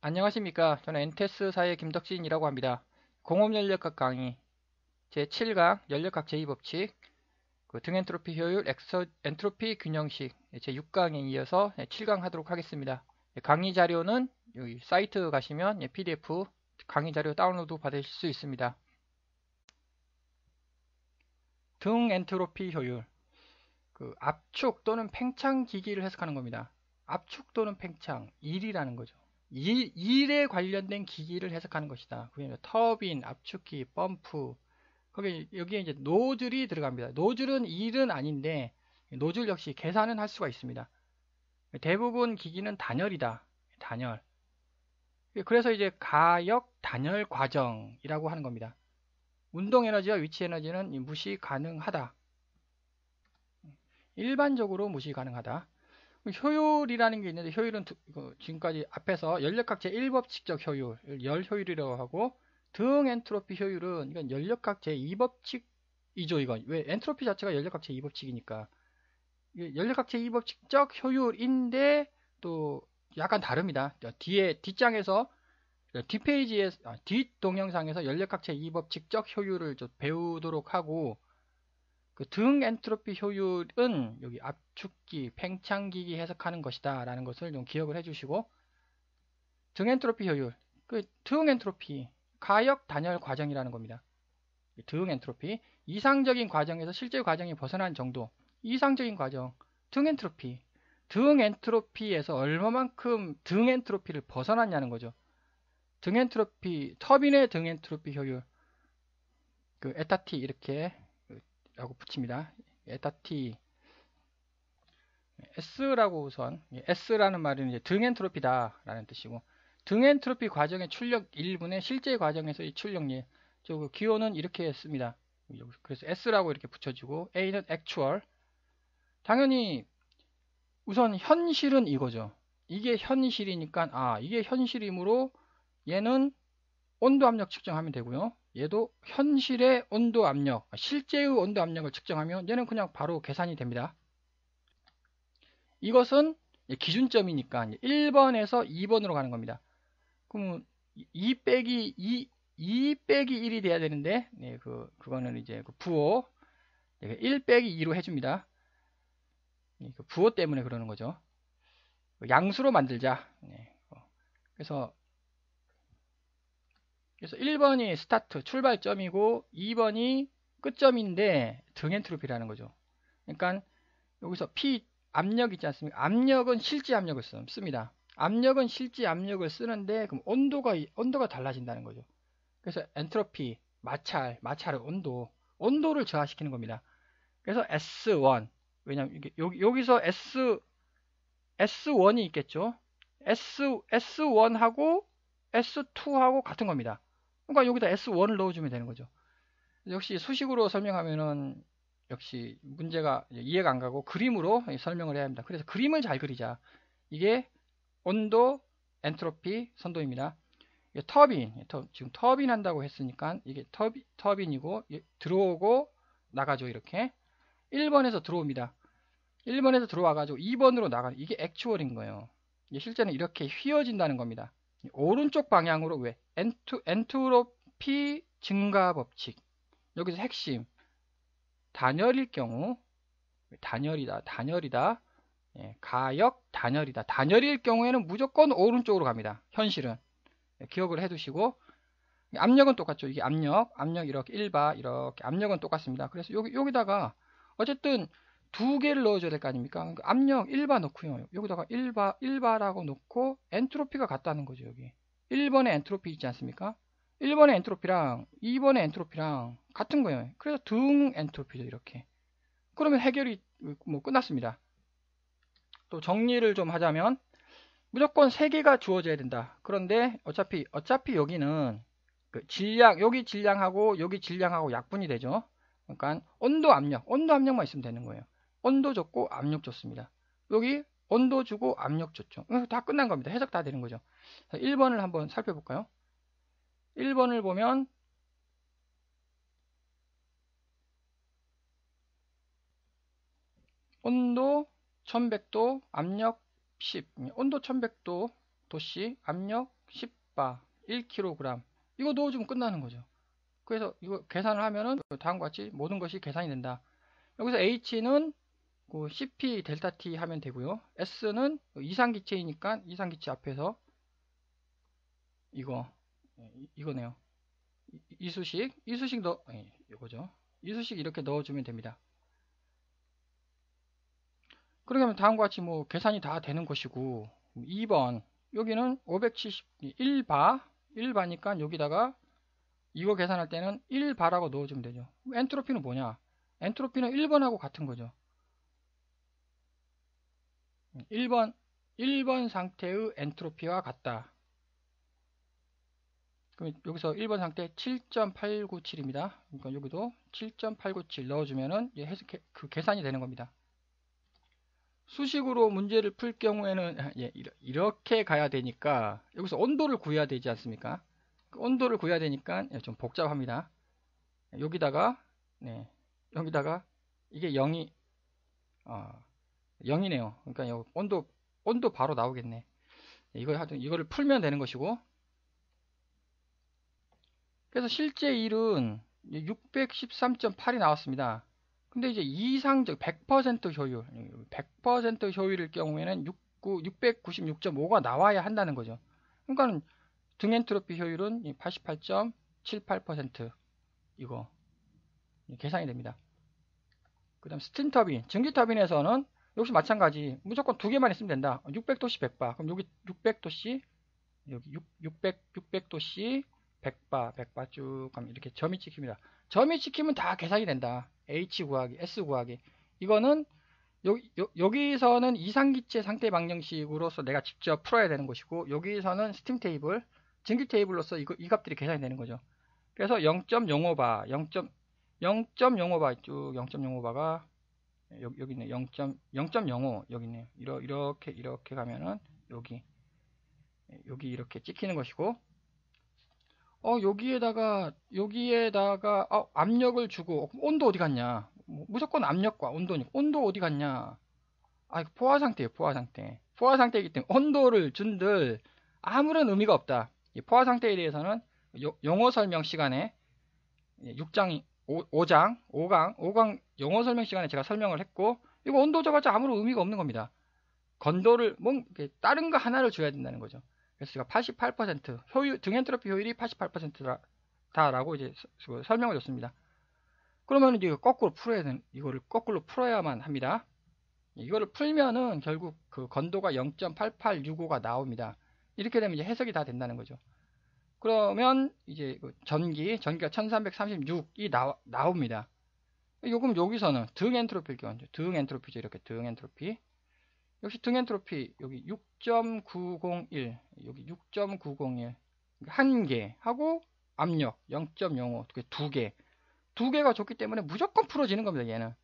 안녕하십니까. 저는 엔테스사의 김덕진이라고 합니다. 공업연력학 강의 제7강 연력학 제2법칙 등엔트로피 효율 엔트로피 균형식 제6강에 이어서 7강 하도록 하겠습니다. 강의 자료는 여기 사이트 가시면 PDF 강의 자료 다운로드 받으실 수 있습니다. 등엔트로피 효율 압축 또는 팽창 기기를 해석하는 겁니다. 압축 또는 팽창, 일이라는 거죠. 일에 관련된 기기를 해석하는 것이다. 그게 터빈, 압축기, 펌프. 여기에 이제 노즐이 들어갑니다. 노즐은 일은 아닌데 노즐 역시 계산은 할 수가 있습니다. 대부분 기기는 단열이다. 단열. 그래서 이제 가역 단열 과정이라고 하는 겁니다. 운동 에너지와 위치 에너지는 무시 가능하다. 일반적으로 무시 가능하다. 효율이라는 게 있는데 효율은 지금까지 앞에서 연력학 제1법칙적 효율, 열 효율이라고 하고 등 엔트로피 효율은 이건 연력학 제2법칙이죠. 이건 왜 엔트로피 자체가 연력학 제2법칙이니까 연력학 제2법칙적 효율인데 또 약간 다릅니다. 뒤에 뒷장에서 뒷페이지에 뒷 동영상에서 연력학 제2법칙적 효율을 좀 배우도록 하고 등 엔트로피 효율은 여기 압축기, 팽창기기 해석하는 것이다 라는 것을 좀 기억을 해주시고 등 엔트로피 효율, 등 엔트로피 가역 단열 과정이라는 겁니다. 등 엔트로피 이상적인 과정에서 실제 과정이 벗어난 정도 이상적인 과정 등 엔트로피에서 얼마만큼 등 엔트로피를 벗어났냐는 거죠. 등 엔트로피 터빈의 등 엔트로피 효율 에타 T 이렇게 라고 붙입니다. 에타 T S라고 우선 S라는 말은 이제 등엔트로피다 라는 뜻이고 등엔트로피 과정의 출력 1분의 실제 과정에서의 출력률 기호는 이렇게 씁니다. 그래서 S라고 이렇게 붙여주고 A는 actual 당연히 우선 현실은 이거죠. 이게 현실이니까 이게 현실이므로 얘는 온도 압력 측정하면 되고요. 얘도 현실의 온도 압력 실제의 온도 압력을 측정하면 얘는 그냥 바로 계산이 됩니다. 이것은 기준점이니까 1번에서 2번으로 가는 겁니다. 그럼 2 빼기 2 빼기 1이 돼야 되는데 그거는 이제 부호 1 빼기 2로 해줍니다. 부호 때문에 그러는 거죠. 양수로 만들자. 그래서 1번이 스타트 출발점이고 2번이 끝점인데 등엔트로피라는 거죠. 그러니까 여기서 P 압력 있지 않습니까? 압력은 실제 압력을 씁니다. 압력은 실제 압력을 쓰는데 그럼 온도가 달라진다는 거죠. 그래서 엔트로피 마찰의 온도를 저하시키는 겁니다. 그래서 S1 왜냐면 이게 여기서 S1이 있겠죠. S1하고 S2하고 같은 겁니다. 그러니까 여기다 S1을 넣어주면 되는 거죠. 역시 수식으로 설명하면은 역시 문제가 이해가 안 가고 그림으로 설명을 해야 합니다. 그래서 그림을 잘 그리자. 이게 온도, 엔트로피, 선도입니다. 터빈, 지금 터빈 한다고 했으니까 이게 터빈이고 들어오고 나가죠. 이렇게 1번에서 들어옵니다. 1번에서 들어와가지고 2번으로 나가. 이게 액추얼인 거예요. 이게 실제는 이렇게 휘어진다는 겁니다. 오른쪽 방향으로 왜? 엔트로피 증가 법칙. 여기서 핵심 단열일 경우 단열이다. 가역 단열이다. 단열일 경우에는 무조건 오른쪽으로 갑니다. 현실은 기억을 해두시고 압력은 똑같죠. 이게 압력 이렇게 1바 이렇게 압력은 똑같습니다. 그래서 여기다가 어쨌든 두 개를 넣어줘야 될 거 아닙니까? 그러니까 압력 1바 넣고요. 여기다가 1바라고 넣고 엔트로피가 같다는 거죠. 여기 1번의 엔트로피 있지 않습니까? 1번의 엔트로피랑 2번의 엔트로피랑 같은 거예요. 그래서 등 엔트로피죠. 이렇게. 그러면 해결이 뭐 끝났습니다. 또 정리를 좀 하자면 무조건 3개가 주어져야 된다. 그런데 어차피 여기는 여기 질량하고 여기 질량하고 약분이 되죠. 그러니까 온도 압력만 있으면 되는 거예요. 온도 줬고 압력 줬습니다. 여기 온도 주고 압력 줬죠. 다 끝난 겁니다. 해석 다 되는 거죠. 1번을 한번 살펴볼까요? 1번을 보면 온도 1100도, 압력 10. 온도 1100도 도씨, 압력 10바 1kg 이거 넣어주면 끝나는 거죠. 그래서 이거 계산을 하면은 다음과 같이 모든 것이 계산이 된다. 여기서 H는 CP 델타 T 하면 되고요. S는 이상기체이니까 이상기체 앞에서 이거네요. 이수식 이거죠. 이수식 이렇게 넣어주면 됩니다. 그렇게 하면 다음과 같이 계산이 다 되는 것이고 2번 여기는 571바 1바니까 여기다가 이거 계산할 때는 1바라고 넣어주면 되죠. 엔트로피는 뭐냐? 엔트로피는 1번하고 같은 거죠. 1번 상태의 엔트로피와 같다. 그럼 여기서 1번 상태 7.897입니다. 그러니까 여기도 7.897 넣어주면은 그 계산이 되는 겁니다. 수식으로 문제를 풀 경우에는 이렇게 가야 되니까 여기서 온도를 구해야 되지 않습니까? 그 온도를 구해야 되니까 좀 복잡합니다. 여기다가 이게 0이네요. 그러니까 온도 바로 나오겠네. 이거를 풀면 되는 것이고. 그래서 실제 일은 613.8이 나왔습니다. 근데 이제 이상적 100% 효율, 100% 효율일 경우에는 696.5가 나와야 한다는 거죠. 그러니까는 등 엔트로피 효율은 88.78% 이거 계산이 됩니다. 그 다음 스팀 터빈, 전기 터빈에서는 역시 마찬가지 무조건 두 개만 있으면 된다. 600도씨 100바. 그럼 여기 600도씨 여기 600도씨 100바 쭉 가면 이렇게 점이 찍힙니다. 점이 찍히면 다 계산이 된다. H 구하기, S 구하기. 이거는 여기서는 이상기체 상태 방정식으로서 내가 직접 풀어야 되는 것이고 여기서는 스팀 테이블, 전기 테이블로서 이 값들이 계산이 되는 거죠. 그래서 0.05바, 0.05바 쭉 0.05바가 여기 있네. 0.05 여기 있네요. 이렇게 가면은 여기 이렇게 찍히는 것이고 여기에다가 압력을 주고 온도 어디 갔냐? 무조건 압력과 온도니까 온도 어디 갔냐? 포화 상태예요. 포화 상태. 포화 상태이기 때문에 온도를 준들 아무런 의미가 없다. 이 포화 상태에 대해서는 용어 설명 시간에 6장 5강 용어 설명 시간에 제가 설명을 했고 이거 온도 줘봤자 아무런 의미가 없는 겁니다. 건도를 다른 거 하나를 줘야 된다는 거죠. 그래서 제가 88% 효율 등 엔트로피 효율이 88%다라고 이제 설명을 줬습니다. 그러면 이제 이거를 거꾸로 풀어야만 합니다. 이거를 풀면은 결국 그 건도가 0.8865가 나옵니다. 이렇게 되면 이제 해석이 다 된다는 거죠. 그러면 이제 전기가 1336이 나옵니다. 요금 여기서는 등 엔트로피일 경우 등 엔트로피죠. 이렇게 등 엔트로피. 역시 등 엔트로피 여기 6.901 여기 6.901 한 개 하고 압력 0.05 두 개가 좋기 때문에 무조건 풀어지는 겁니다. 얘는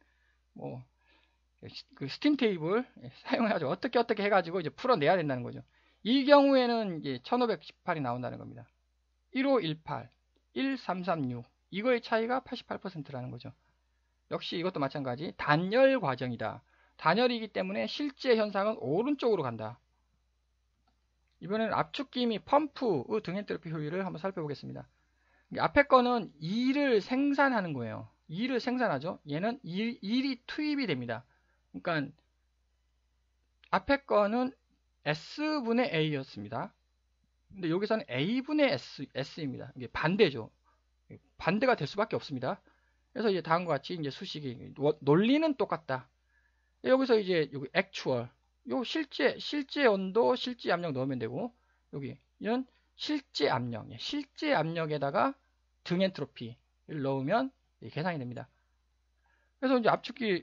그 스팀 테이블 사용해가지고 어떻게 해가지고 이제 풀어내야 된다는 거죠. 이 경우에는 이제 1518이 나온다는 겁니다. 1518 1336 이거의 차이가 88%라는 거죠. 역시 이것도 마찬가지 단열 과정이다. 단열이기 때문에 실제 현상은 오른쪽으로 간다. 이번에는 압축기 및 펌프의 등 엔트로피 효율을 한번 살펴보겠습니다. 앞에 거는 일을 생산하는 거예요. 일을 생산하죠. 얘는 일이 투입이 됩니다. 그러니까 앞에 거는 S분의 A였습니다. 근데 여기서는 A분의 S입니다. 이게 반대죠. 반대가 될 수밖에 없습니다. 그래서 이제 다음과 같이 이제 수식이 논리는 똑같다. 여기서 이제 여기 액추얼 요 실제 온도 실제 압력 넣으면 되고 여기는 실제 압력에다가 등 엔트로피를 넣으면 계산이 됩니다. 그래서 이제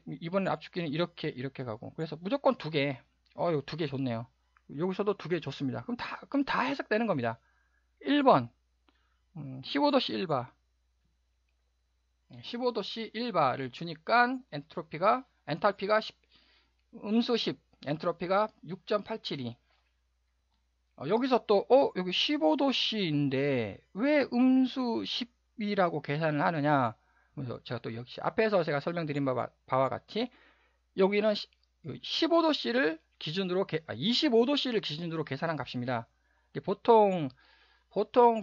이번에 압축기는 이렇게 가고 그래서 무조건 두 개. 이거 두 개 좋네요. 여기서도 두 개 좋습니다. 그럼 다 해석되는 겁니다. 1번 15도씨 1바 15도씨 1바를 주니까 엔탈피가 음수 10 엔트로피가 6.872 여기서 또 여기 15도씨인데 왜 음수 10이라고 계산을 하느냐. 그래서 제가 또 역시 앞에서 제가 설명드린 바와 같이 여기는 15도씨를 기준으로 25도씨를 기준으로 계산한 값입니다. 보통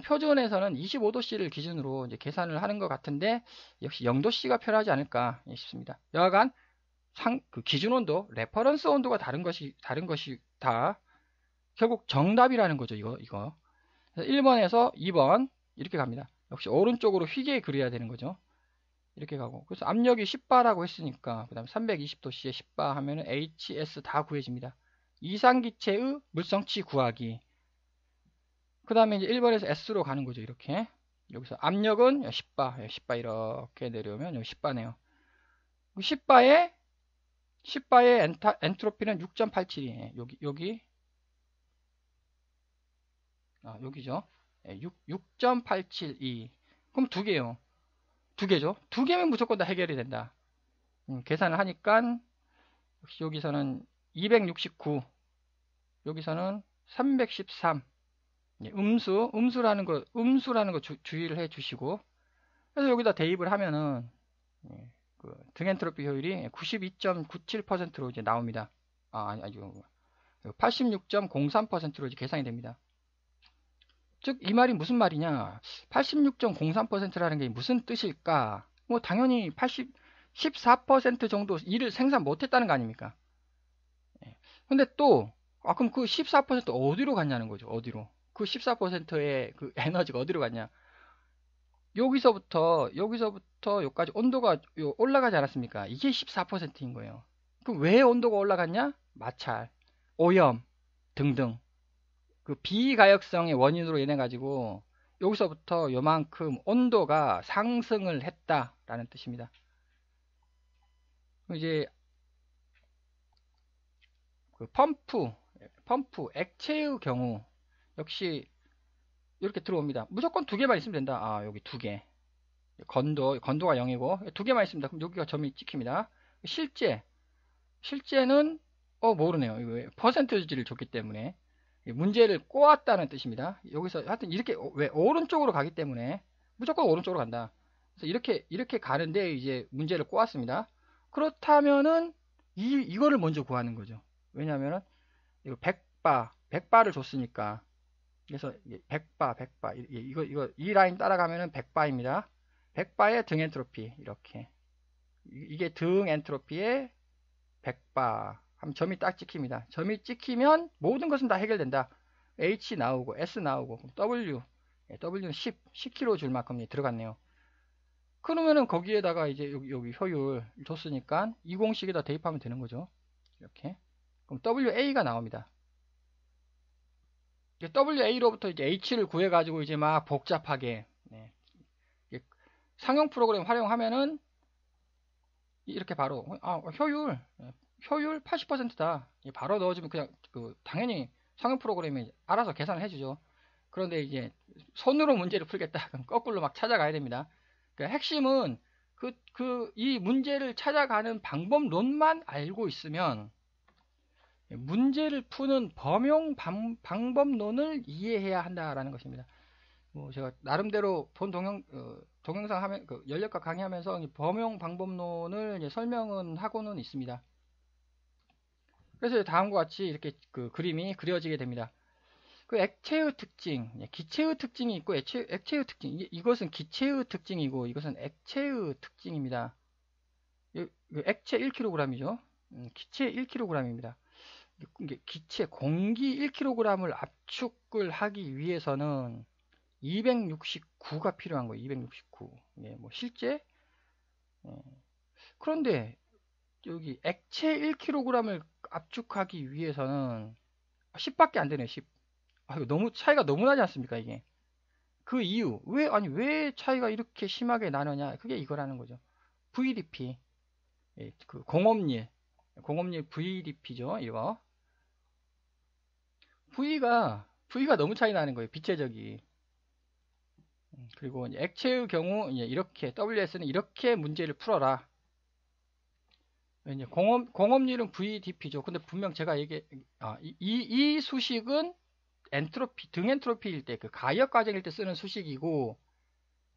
표준에서는 25도씨를 기준으로 이제 계산을 하는 것 같은데 역시 0도씨가 편하지 않을까 싶습니다. 여하간 그 기준 온도, 레퍼런스 온도가 다른 것이 다 결국 정답이라는 거죠. 이거. 1번에서 2번 이렇게 갑니다. 역시 오른쪽으로 휘게 그려야 되는 거죠. 이렇게 가고. 그래서 압력이 10바라고 했으니까 그 다음에 320도씨에 10바 하면은 HS 다 구해집니다. 이상기체의 물성치 구하기. 그 다음에 이제 1번에서 S로 가는 거죠. 이렇게. 여기서 압력은 10바, 10바 이렇게 내려오면 여기 10바네요. 10바의 엔트로피는 6.87이에요. 여기죠. 6.872. 그럼 두 개요. 두 개죠. 두 개면 무조건 다 해결이 된다. 계산을 하니까 역시 여기서는 269, 여기서는 313. 음수라는 거 주의를 해 주시고, 그래서 여기다 대입을 하면은 그 등엔트로피 효율이 92.97%로 이제 나옵니다. 아니요. 86.03%로 이제 계산이 됩니다. 즉, 이 말이 무슨 말이냐? 86.03%라는 게 무슨 뜻일까? 뭐, 당연히 14% 정도 일을 생산 못했다는 거 아닙니까? 근데 또, 그럼 그 14% 어디로 갔냐는 거죠, 어디로. 그 14%의 그 에너지가 어디로 갔냐? 여기서부터 여기까지 온도가 올라가지 않았습니까? 이게 14%인 거예요. 그럼 왜 온도가 올라갔냐? 마찰, 오염 등등. 그 비가역성의 원인으로 인해 가지고 여기서부터 요만큼 온도가 상승을 했다라는 뜻입니다. 이제 그 펌프 액체의 경우 역시 이렇게 들어옵니다. 무조건 두 개만 있으면 된다. 여기 두 개. 건도가 0이고 두 개만 있습니다. 그럼 여기가 점이 찍힙니다. 실제는 모르네요. 이거 퍼센트지를 줬기 때문에 문제를 꼬았다는 뜻입니다. 여기서 하여튼 이렇게 왜 오른쪽으로 가기 때문에 무조건 오른쪽으로 간다. 그래서 이렇게 가는데 이제 문제를 꼬았습니다. 그렇다면은 이거를 먼저 구하는 거죠. 왜냐하면은 이거 100바를 줬으니까. 그래서 100바 이 라인 따라가면은 100바입니다. 100바의 등 엔트로피 이렇게, 이게 등 엔트로피의 100바 하면 점이 딱 찍힙니다. 점이 찍히면 모든 것은 다 해결된다. H 나오고 S 나오고 W는 10kg 줄 만큼 들어갔네요. 그러면은 거기에다가 이제 여기 효율 줬으니까 이 공식에다 대입하면 되는 거죠. 이렇게. 그럼 WA가 나옵니다. WA로부터 이제 H를 구해가지고 이제 막 복잡하게 상용 프로그램 활용하면은 이렇게 바로 효율 80%다. 바로 넣어주면 그냥 당연히 상용 프로그램이 알아서 계산을 해주죠. 그런데 이제 손으로 문제를 풀겠다. 그럼 거꾸로 막 찾아가야 됩니다. 그러니까 핵심은 이 문제를 찾아가는 방법론만 알고 있으면 문제를 푸는 범용 방법론을 이해해야 한다라는 것입니다. 제가 나름대로 본 동영상 하면 연력학 강의하면서 범용 방법론을 이제 설명은 하고는 있습니다. 그래서 다음과 같이 이렇게 그림이 그려지게 됩니다. 그 액체의 특징, 기체의 특징이 있고 액체의 특징, 이것은 기체의 특징이고 이것은 액체의 특징입니다. 액체 1kg이죠. 기체 1kg입니다. 기체 공기 1kg을 압축을 하기 위해서는 269가 필요한 거예요. 269. 뭐 실제. 그런데 여기 액체 1kg을 압축하기 위해서는 10밖에 안 되네요. 10. 이거 차이가 너무 나지 않습니까, 이게? 그 이유. 왜 차이가 이렇게 심하게 나느냐? 그게 이거라는 거죠. VDP. 그 공업일 VDP죠, 이거. V가 너무 차이 나는 거예요. 빛체적이. 그리고 이제 액체의 경우 이렇게 WS는 이렇게 문제를 풀어라. 이제 공업률은 VDP죠. 근데 분명 제가 이 수식은 등 엔트로피일 때, 그 가역 과정일 때 쓰는 수식이고,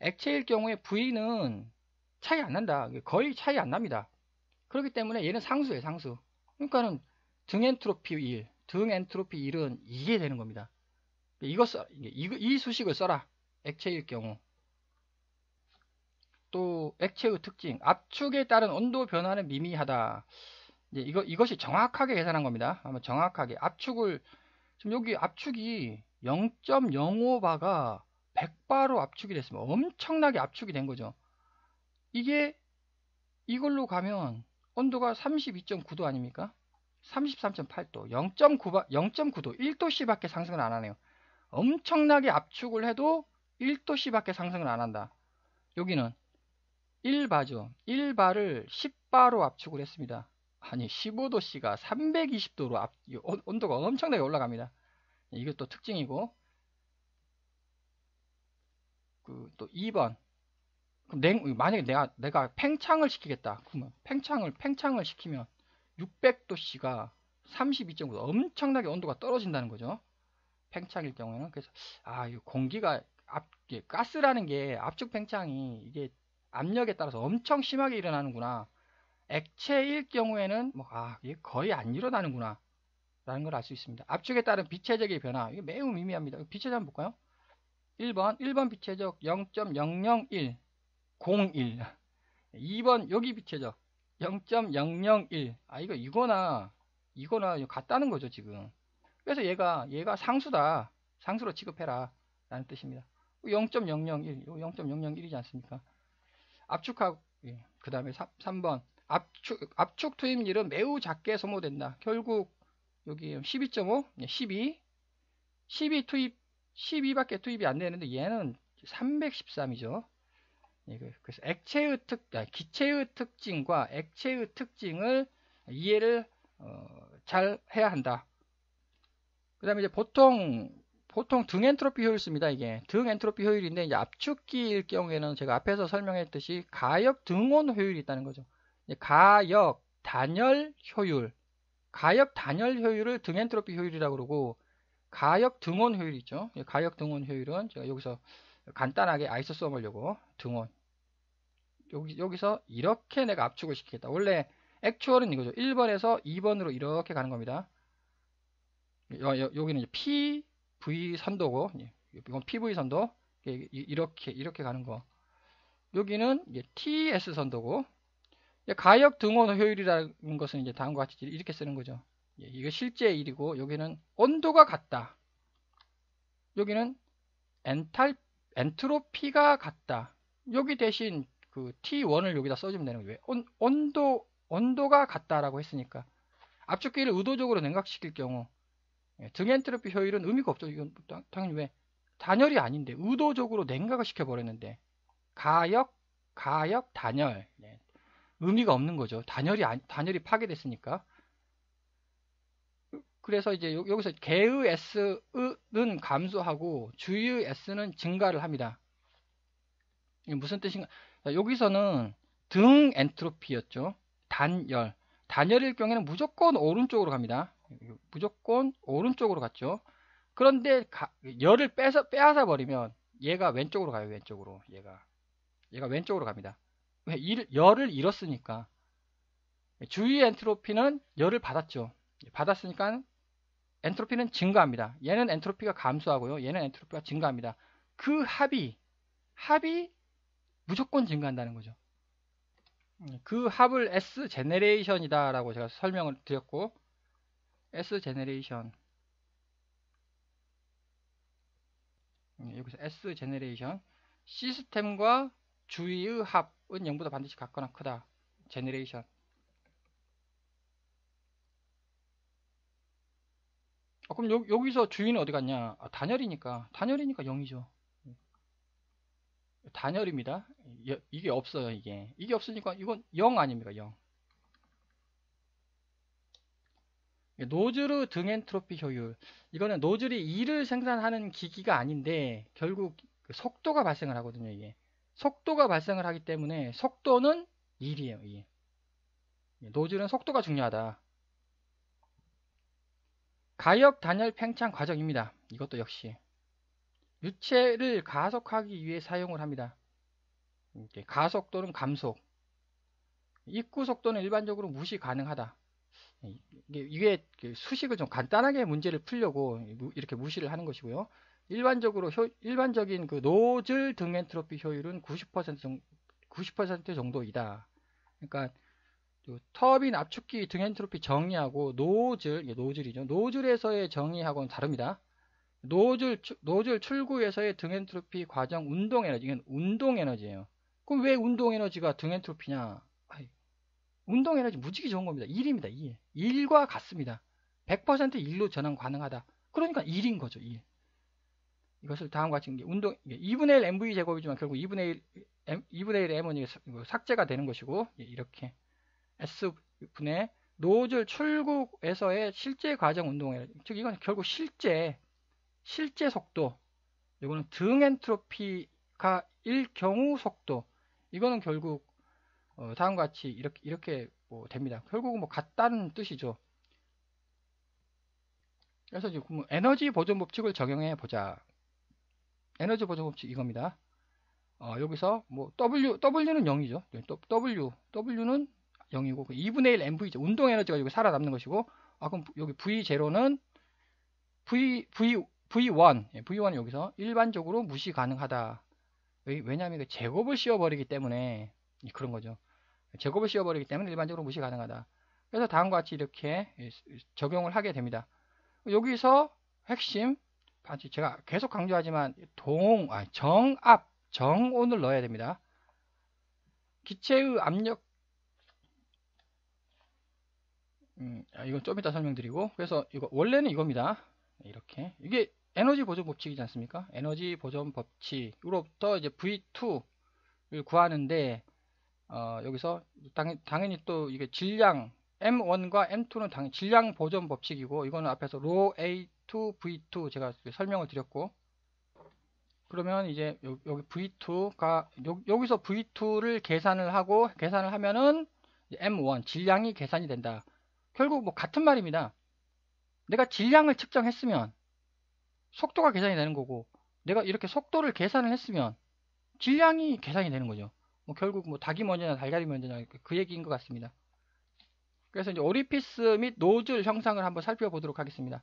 액체일 경우에 V는 차이 안 난다. 거의 차이 안 납니다. 그렇기 때문에 얘는 상수예요, 상수. 그러니까는 등 엔트로피 1은 이게 되는 겁니다. 이 수식을 써라. 액체일 경우. 또 액체의 특징, 압축에 따른 온도 변화는 미미하다. 이제 이것이 정확하게 계산한 겁니다. 한번 정확하게 지금 여기 압축이 0.05바가 100바로 압축이 됐으면 엄청나게 압축이 된 거죠. 이걸로 가면 온도가 32.9도 아닙니까? 33.8도, 0.9도, 1도씨밖에 상승을 안 하네요. 엄청나게 압축을 해도 1도씨밖에 상승을 안 한다. 여기는 1바죠. 1바를 10바로 압축을 했습니다. 아니 15도씨가 320도로 온도가 엄청나게 올라갑니다. 이것도 특징이고, 또 2번. 그럼 만약에 내가 팽창을 시키겠다. 그러면 팽창을 시키면 600도씨가 32.9도 엄청나게 온도가 떨어진다는 거죠. 팽창일 경우에는. 그래서 이 공기가 가스라는 게 압축 팽창이 이게 압력에 따라서 엄청 심하게 일어나는구나. 액체일 경우에는 이게 거의 안 일어나는구나 라는 걸 알 수 있습니다. 압축에 따른 비체적의 변화, 이게 매우 미미합니다. 비체적 한번 볼까요? 1번 비체적 0.001 01. 2번 여기 비체적 0.001. 이거나 같다는 거죠 지금. 그래서 얘가 상수다, 상수로 취급해라 라는 뜻입니다. 0.001, 0.001이지 않습니까? 압축하고, 그 다음에 3번 압축 투입률은 매우 작게 소모된다. 결국 여기 12.5, 12 투입, 12밖에 투입이 안 되는데 얘는 313이죠. 그래서 기체의 특징과 액체의 특징을 이해를 잘 해야 한다. 그 다음에 이제 보통 등 엔트로피 효율 씁니다. 이게 등 엔트로피 효율인데, 이제 압축기일 경우에는 제가 앞에서 설명했듯이 가역 등온 효율이 있다는 거죠. 가역 단열 효율을 등 엔트로피 효율이라고 그러고, 가역 등온 효율이 있죠. 가역 등온 효율은 제가 여기서 간단하게 아이소 써보려고, 등온 여기서 이렇게 내가 압축을 시키겠다. 원래 액추얼은 이거죠. 1번에서 2번으로 이렇게 가는 겁니다. 여기는 이제 PV 선도고, 이건 PV 선도, 이렇게 가는 거. 여기는 이제 TS 선도고, 가역 등온 효율이라는 것은 이제 다음과 같이 이렇게 쓰는 거죠. 이거 실제 일이고, 여기는 온도가 같다. 여기는 엔트로피가 같다. 여기 대신 그 T1을 여기다 써주면 되는 거예요. 온도가 같다라고 했으니까. 압축기를 의도적으로 냉각시킬 경우 등 엔트로피 효율은 의미가 없죠. 이건 당연히 왜? 단열이 아닌데 의도적으로 냉각을 시켜버렸는데 가역 단열, 의미가 없는 거죠. 단열이 파괴됐으니까. 그래서 이제 여기서 개의 S는 감소하고 주의 S는 증가를 합니다. 이게 무슨 뜻인가? 여기서는 등 엔트로피였죠. 단열일 경우에는 무조건 오른쪽으로 갑니다. 무조건 오른쪽으로 갔죠. 그런데 열을 빼앗아 버리면 얘가 왼쪽으로 가요. 왼쪽으로. 얘가 왼쪽으로 갑니다. 왜? 열을 잃었으니까. 주위 엔트로피는 열을 받았죠. 받았으니까 엔트로피는 증가합니다. 얘는 엔트로피가 감소하고요. 얘는 엔트로피가 증가합니다. 그 합이 무조건 증가한다는 거죠. 그 합을 S 제네레이션이다 라고 제가 설명을 드렸고, S 제네레이션, 여기서 S 제네레이션, 시스템과 주위의 합은 0보다 반드시 같거나 크다. 제네레이션. 그럼 여기서 주위는 어디 갔냐? 단열이니까 0이죠. 단열입니다. 이게 없어요. 이게 없으니까 이건 0 아닙니까? 0. 노즐의 등 엔트로피 효율. 이거는 노즐이 2를 생산하는 기기가 아닌데 결국 속도가 발생을 하거든요. 이게 속도가 발생을 하기 때문에 속도는 1이에요. 이게. 노즐은 속도가 중요하다. 가역 단열 팽창 과정입니다. 이것도 역시 유체를 가속하기 위해 사용을 합니다. 가속 또는 감속. 입구 속도는 일반적으로 무시 가능하다. 이게 수식을 좀 간단하게 문제를 풀려고 이렇게 무시를 하는 것이고요. 일반적인 그 노즐 등 엔트로피 효율은 90% 정도이다. 그러니까 터빈 압축기 등 엔트로피 정의하고 노즐이죠. 노즐에서의 정의하고는 다릅니다. 노즐 출구에서의 등 엔트로피 과정 운동 에너지, 이건 운동 에너지예요. 그럼 왜 운동 에너지가 등 엔트로피냐? 운동 에너지 무지개 좋은 겁니다. 1입니다. 2. 1과 같습니다. 100% 1로 전환 가능하다. 그러니까 1인 거죠. 1. 이것을 다음과 같이 운동 2분의 1 MV 제곱이지만 결국 2분의 1 M은 삭제가 되는 것이고, 이렇게 S분의 노즐 출구에서의 실제 과정 운동 에너지, 즉 이건 결국 실제 속도, 이거는 등 엔트로피가 일 경우 속도, 이거는 결국 다음과 같이 이렇게 뭐 됩니다. 결국은 뭐 같다는 뜻이죠. 그래서 지금 에너지 보존 법칙을 적용해 보자. 에너지 보존 법칙 이겁니다. 여기서 뭐 W는 0이죠. W는 0이고 2분의 1 MV죠. 운동 에너지가 여기 살아남는 것이고, 그럼 여기 V0는 V1은 여기서 일반적으로 무시 가능하다. 왜냐하면 제곱을 씌워버리기 때문에 그런 거죠. 제곱을 씌워버리기 때문에 일반적으로 무시 가능하다. 그래서 다음과 같이 이렇게 적용을 하게 됩니다. 여기서 핵심, 제가 계속 강조하지만 정온을 넣어야 됩니다. 기체의 압력, 이건 좀 이따 설명드리고, 그래서 원래는 이겁니다. 이렇게 이게 에너지 보존 법칙이지 않습니까? 에너지 보존 법칙으로부터 이제 V2를 구하는데, 여기서 당연히 또 이게 질량 M1과 M2는 당연히 질량 보존 법칙이고, 이거는 앞에서 ρ A2 V2 제가 설명을 드렸고, 그러면 이제 여기 V2가 여기서 V2를 계산을 하면은 M1 질량이 계산이 된다. 결국 뭐 같은 말입니다. 내가 질량을 측정했으면 속도가 계산이 되는 거고, 내가 이렇게 속도를 계산을 했으면 질량이 계산이 되는 거죠. 뭐 결국 뭐 닭이 먼저냐 달걀이 먼저냐 그 얘기인 것 같습니다. 그래서 이제 오리피스 및 노즐 형상을 한번 살펴보도록 하겠습니다.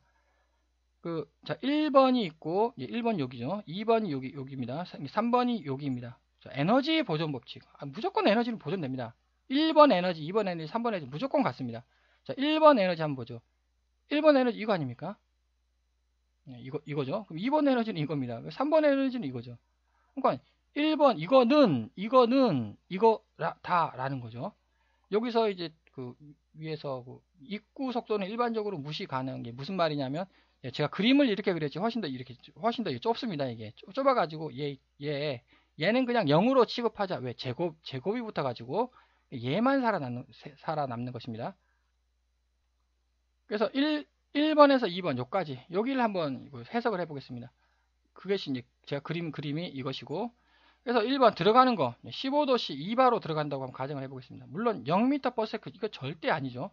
자, 1번이 있고, 1번 여기죠. 2번이 여기입니다. 3번이 여기입니다. 자, 에너지 보존 법칙. 무조건 에너지는 보존됩니다. 1번 에너지, 2번 에너지, 3번 에너지 무조건 같습니다. 자, 1번 에너지 한번 보죠. 1번 에너지 이거 아닙니까? 이거죠. 그럼 2번 에너지는 이겁니다. 3번 에너지는 이거죠. 그러니까 1번 이거는 이거다라는 거죠. 여기서 이제 그 위에서 입구 속도는 일반적으로 무시 가능한 게 무슨 말이냐면, 제가 그림을 이렇게 그렸지 훨씬 더 좁습니다. 이게 좁아가지고 얘는 그냥 0으로 취급하자. 왜? 제곱이 붙어가지고 얘만 살아남는 것입니다. 그래서 1번에서 2번 여기까지 여기를 한번 해석을 해보겠습니다. 그것이 이제 제가 그림이 이것이고, 그래서 1번 들어가는 거 15도씨 2바로 들어간다고 한번 가정을 해보겠습니다. 물론 0m/s 이거 절대 아니죠.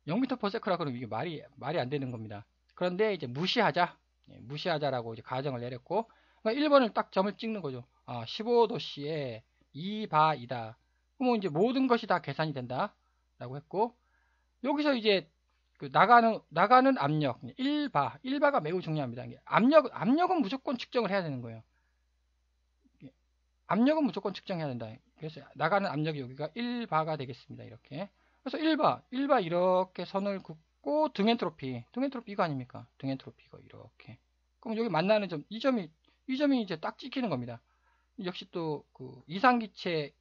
0m/s라 그러면 이게 말이 안 되는 겁니다. 그런데 이제 무시하자라고 이제 가정을 내렸고, 그러니까 1번을 딱 점을 찍는 거죠. 15도씨에 2바이다. 그러면 이제 모든 것이 다 계산이 된다라고 했고, 여기서 이제 나가는 압력 1바가 매우 중요합니다. 압력은 무조건 측정을 해야 되는 거예요. 압력은 무조건 측정해야 된다. 그래서 나가는 압력이 여기가 1바가 되겠습니다. 이렇게. 그래서 1바 이렇게 선을 긋고 등 엔트로피 이거 아닙니까? 등 엔트로피 이거 이렇게. 그럼 여기 만나는 점, 이 점이 이제 딱 찍히는 겁니다. 역시 또 그 이상기체의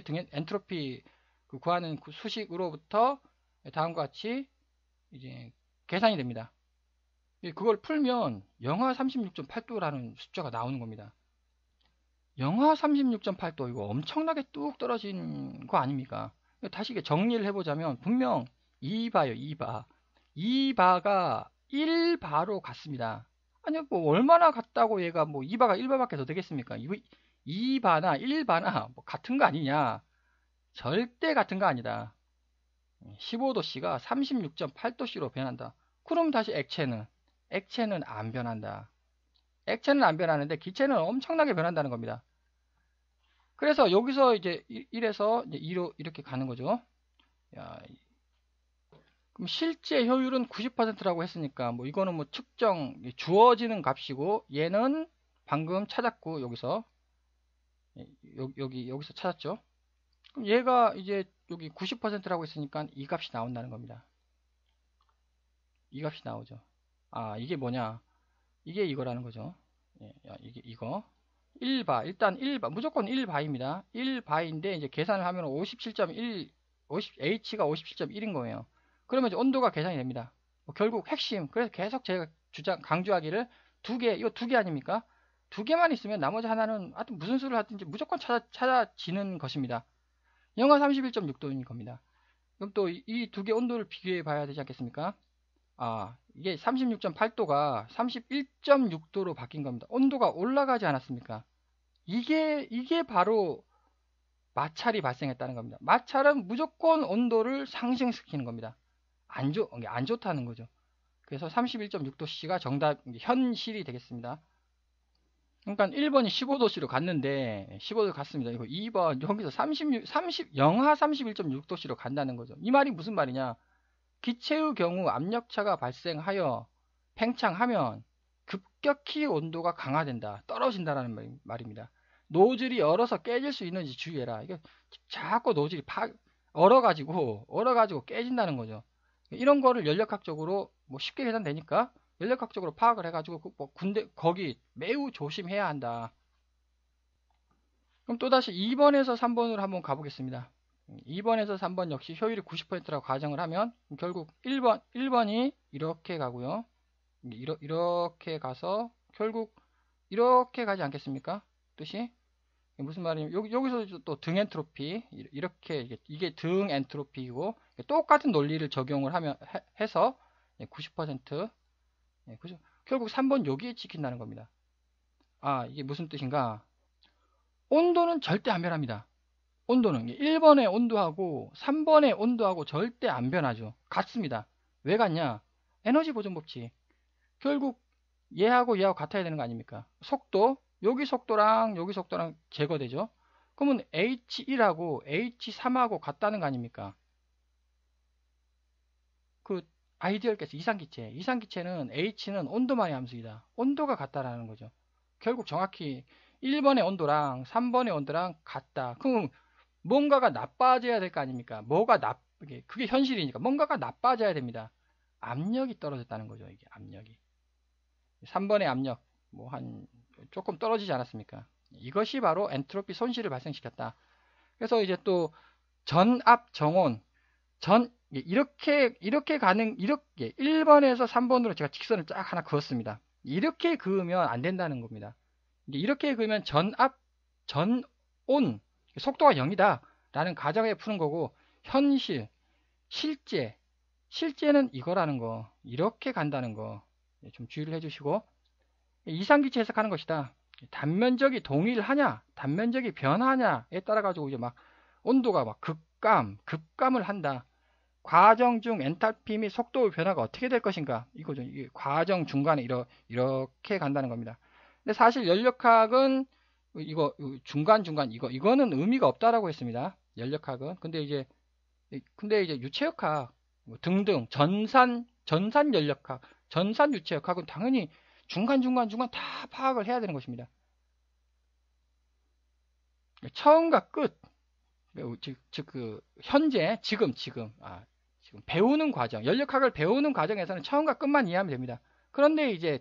등 엔트로피 구하는 그 수식으로부터 다음과 같이 이제 계산이 됩니다. 그걸 풀면 영하 36.8도라는 숫자가 나오는 겁니다. 영하 36.8도 이거 엄청나게 뚝 떨어진 거 아닙니까? 다시 정리를 해보자면 분명 2바가 1바로 같습니다. 아니 뭐 얼마나 같다고 얘가 뭐 2바가 1바밖에 더 되겠습니까? 2바나 1바나 뭐 같은 거 아니냐? 절대 같은 거 아니다. 15도씨가 36.8도씨로 변한다. 그럼 다시 액체는 안 변한다. 액체는 안 변하는데 기체는 엄청나게 변한다는 겁니다. 그래서 여기서 이제 1에서 이제 2로 이렇게 가는 거죠. 그럼 실제 효율은 90%라고 했으니까 뭐 이거는 뭐 측정 주어지는 값이고 얘는 방금 찾았고 여기서 여기서 찾았죠. 그럼 얘가 이제 여기 90%라고 했으니까 이 값이 나온다는 겁니다. 이 값이 나오죠. 아, 이게 뭐냐? 이게 이거라는 거죠. 예, 이게 이거 1바 일단 1바 무조건 1바입니다. 1바인데 이제 계산을 하면 57.1 H가 57.1인 거예요. 그러면 이제 온도가 계산이 됩니다. 뭐 결국 핵심 그래서 계속 제가 강조하기를 이거 두 개 아닙니까? 두 개만 있으면 나머지 하나는 하여튼 무슨 수를 하든지 무조건 찾아지는 것입니다. 영하 31.6도인 겁니다. 그럼 또 이 두 개 온도를 비교해 봐야 되지 않겠습니까? 아, 이게 36.8도가 31.6도로 바뀐 겁니다. 온도가 올라가지 않았습니까? 이게 바로 마찰이 발생했다는 겁니다. 마찰은 무조건 온도를 상승시키는 겁니다. 안 좋다는 거죠. 그래서 31.6도씨가 정답, 현실이 되겠습니다. 그러니까 1번이 15도씨로 갔는데, 15도 갔습니다. 이거 2번, 여기서 영하 31.6도씨로 간다는 거죠. 이 말이 무슨 말이냐? 기체의 경우 압력차가 발생하여 팽창하면 급격히 온도가 강화된다, 떨어진다라는 말입니다. 노즐이 얼어서 깨질 수 있는지 주의해라. 이게 자꾸 노즐이 얼어가지고 깨진다는 거죠. 이런 거를 연력학적으로 뭐 쉽게 계산되니까 연력학적으로 파악을 해가지고 뭐 거기 매우 조심해야 한다. 그럼 또다시 2번에서 3번으로 한번 가보겠습니다. 2번에서 3번 역시 효율이 90%라고 가정을 하면 결국 1번이 이렇게 가고요. 이렇게 가서 결국 이렇게 가지 않겠습니까? 뜻이 무슨 말이냐면 여기서 또 등 엔트로피 이렇게 이게 등 엔트로피이고 똑같은 논리를 적용을 해서 90% 결국 3번 여기에 찍힌다는 겁니다. 아, 이게 무슨 뜻인가? 온도는 절대 안 변합니다. 온도는 1번의 온도하고 3번의 온도하고 절대 안 변하죠. 같습니다. 왜 같냐? 에너지 보존 법칙. 결국 얘하고 같아야 되는 거 아닙니까? 속도, 여기 속도랑 제거되죠. 그러면 H1하고 H3하고 같다는 거 아닙니까? 그 아이디얼 가스 이상기체는 H는 온도만의 함수이다. 온도가 같다라는 거죠. 결국 정확히 1번의 온도랑 3번의 온도랑 같다. 그럼 뭔가가 나빠져야 될 거 아닙니까? 그게 현실이니까 뭔가가 나빠져야 됩니다. 압력이 떨어졌다는 거죠. 이게 압력이 3번의 압력 뭐 한 조금 떨어지지 않았습니까? 이것이 바로 엔트로피 손실을 발생시켰다. 그래서 이제 또 전압 정온 이렇게 1번에서 3번으로 제가 직선을 쫙 하나 그었습니다. 이렇게 그으면 안 된다는 겁니다. 이렇게 그으면 전압 전온 속도가 0이다 라는 가정에 푸는 거고, 실제는 이거라는 거, 이렇게 간다는 거 좀 주의를 해주시고, 이상기체 해석하는 것이다. 단면적이 동일하냐 단면적이 변하냐에 따라 가지고 이제 막 온도가 막 급감을 한다. 과정 중 엔탈피 및 속도의 변화가 어떻게 될 것인가, 이거죠. 이게 과정 중간에 이렇게 간다는 겁니다. 근데 사실 연력학은 이거 중간 이거는 의미가 없다라고 했습니다. 연력학은. 근데 이제 유체역학 뭐 등등 전산 연력학, 전산 유체역학은 당연히 중간 다 파악을 해야 되는 것입니다. 처음과 끝, 지금 배우는 과정, 연력학을 배우는 과정에서는 처음과 끝만 이해하면 됩니다. 그런데 이제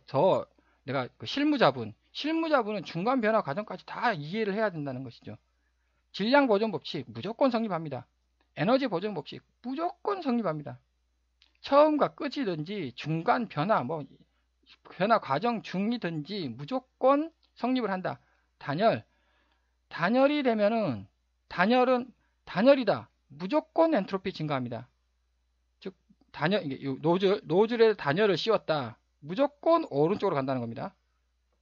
내가 실무자분은 중간 변화 과정까지 다 이해를 해야 된다는 것이죠. 질량 보존 법칙 무조건 성립합니다. 에너지 보존 법칙 무조건 성립합니다. 처음과 끝이든지 중간 변화 변화 과정 중이든지 무조건 성립을 한다. 단열이 되면은 단열이다. 무조건 엔트로피 증가합니다. 즉 노즐에 단열을 씌웠다. 무조건 오른쪽으로 간다는 겁니다.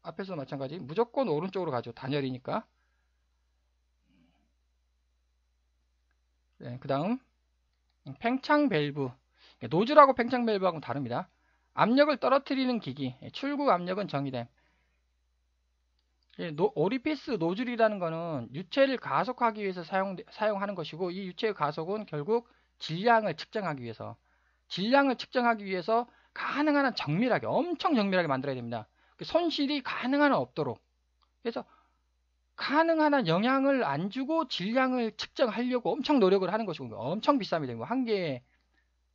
앞에서 마찬가지 무조건 오른쪽으로 가죠. 단열이니까. 네, 그 다음 팽창 밸브. 노즐하고 팽창 밸브하고는 다릅니다. 압력을 떨어뜨리는 기기, 출구 압력은 정의됨. 오리피스 노즐이라는 것은 유체를 가속하기 위해서 사용하는 것이고, 이 유체의 가속은 결국 질량을 측정하기 위해서, 질량을 측정하기 위해서 가능한 한 정밀하게, 엄청 정밀하게 만들어야 됩니다. 손실이 가능한 한 없도록. 그래서 가능한 한 영향을 안 주고 질량을 측정하려고 엄청 노력을 하는 것이고, 엄청 비쌉니다. 뭐 한 개에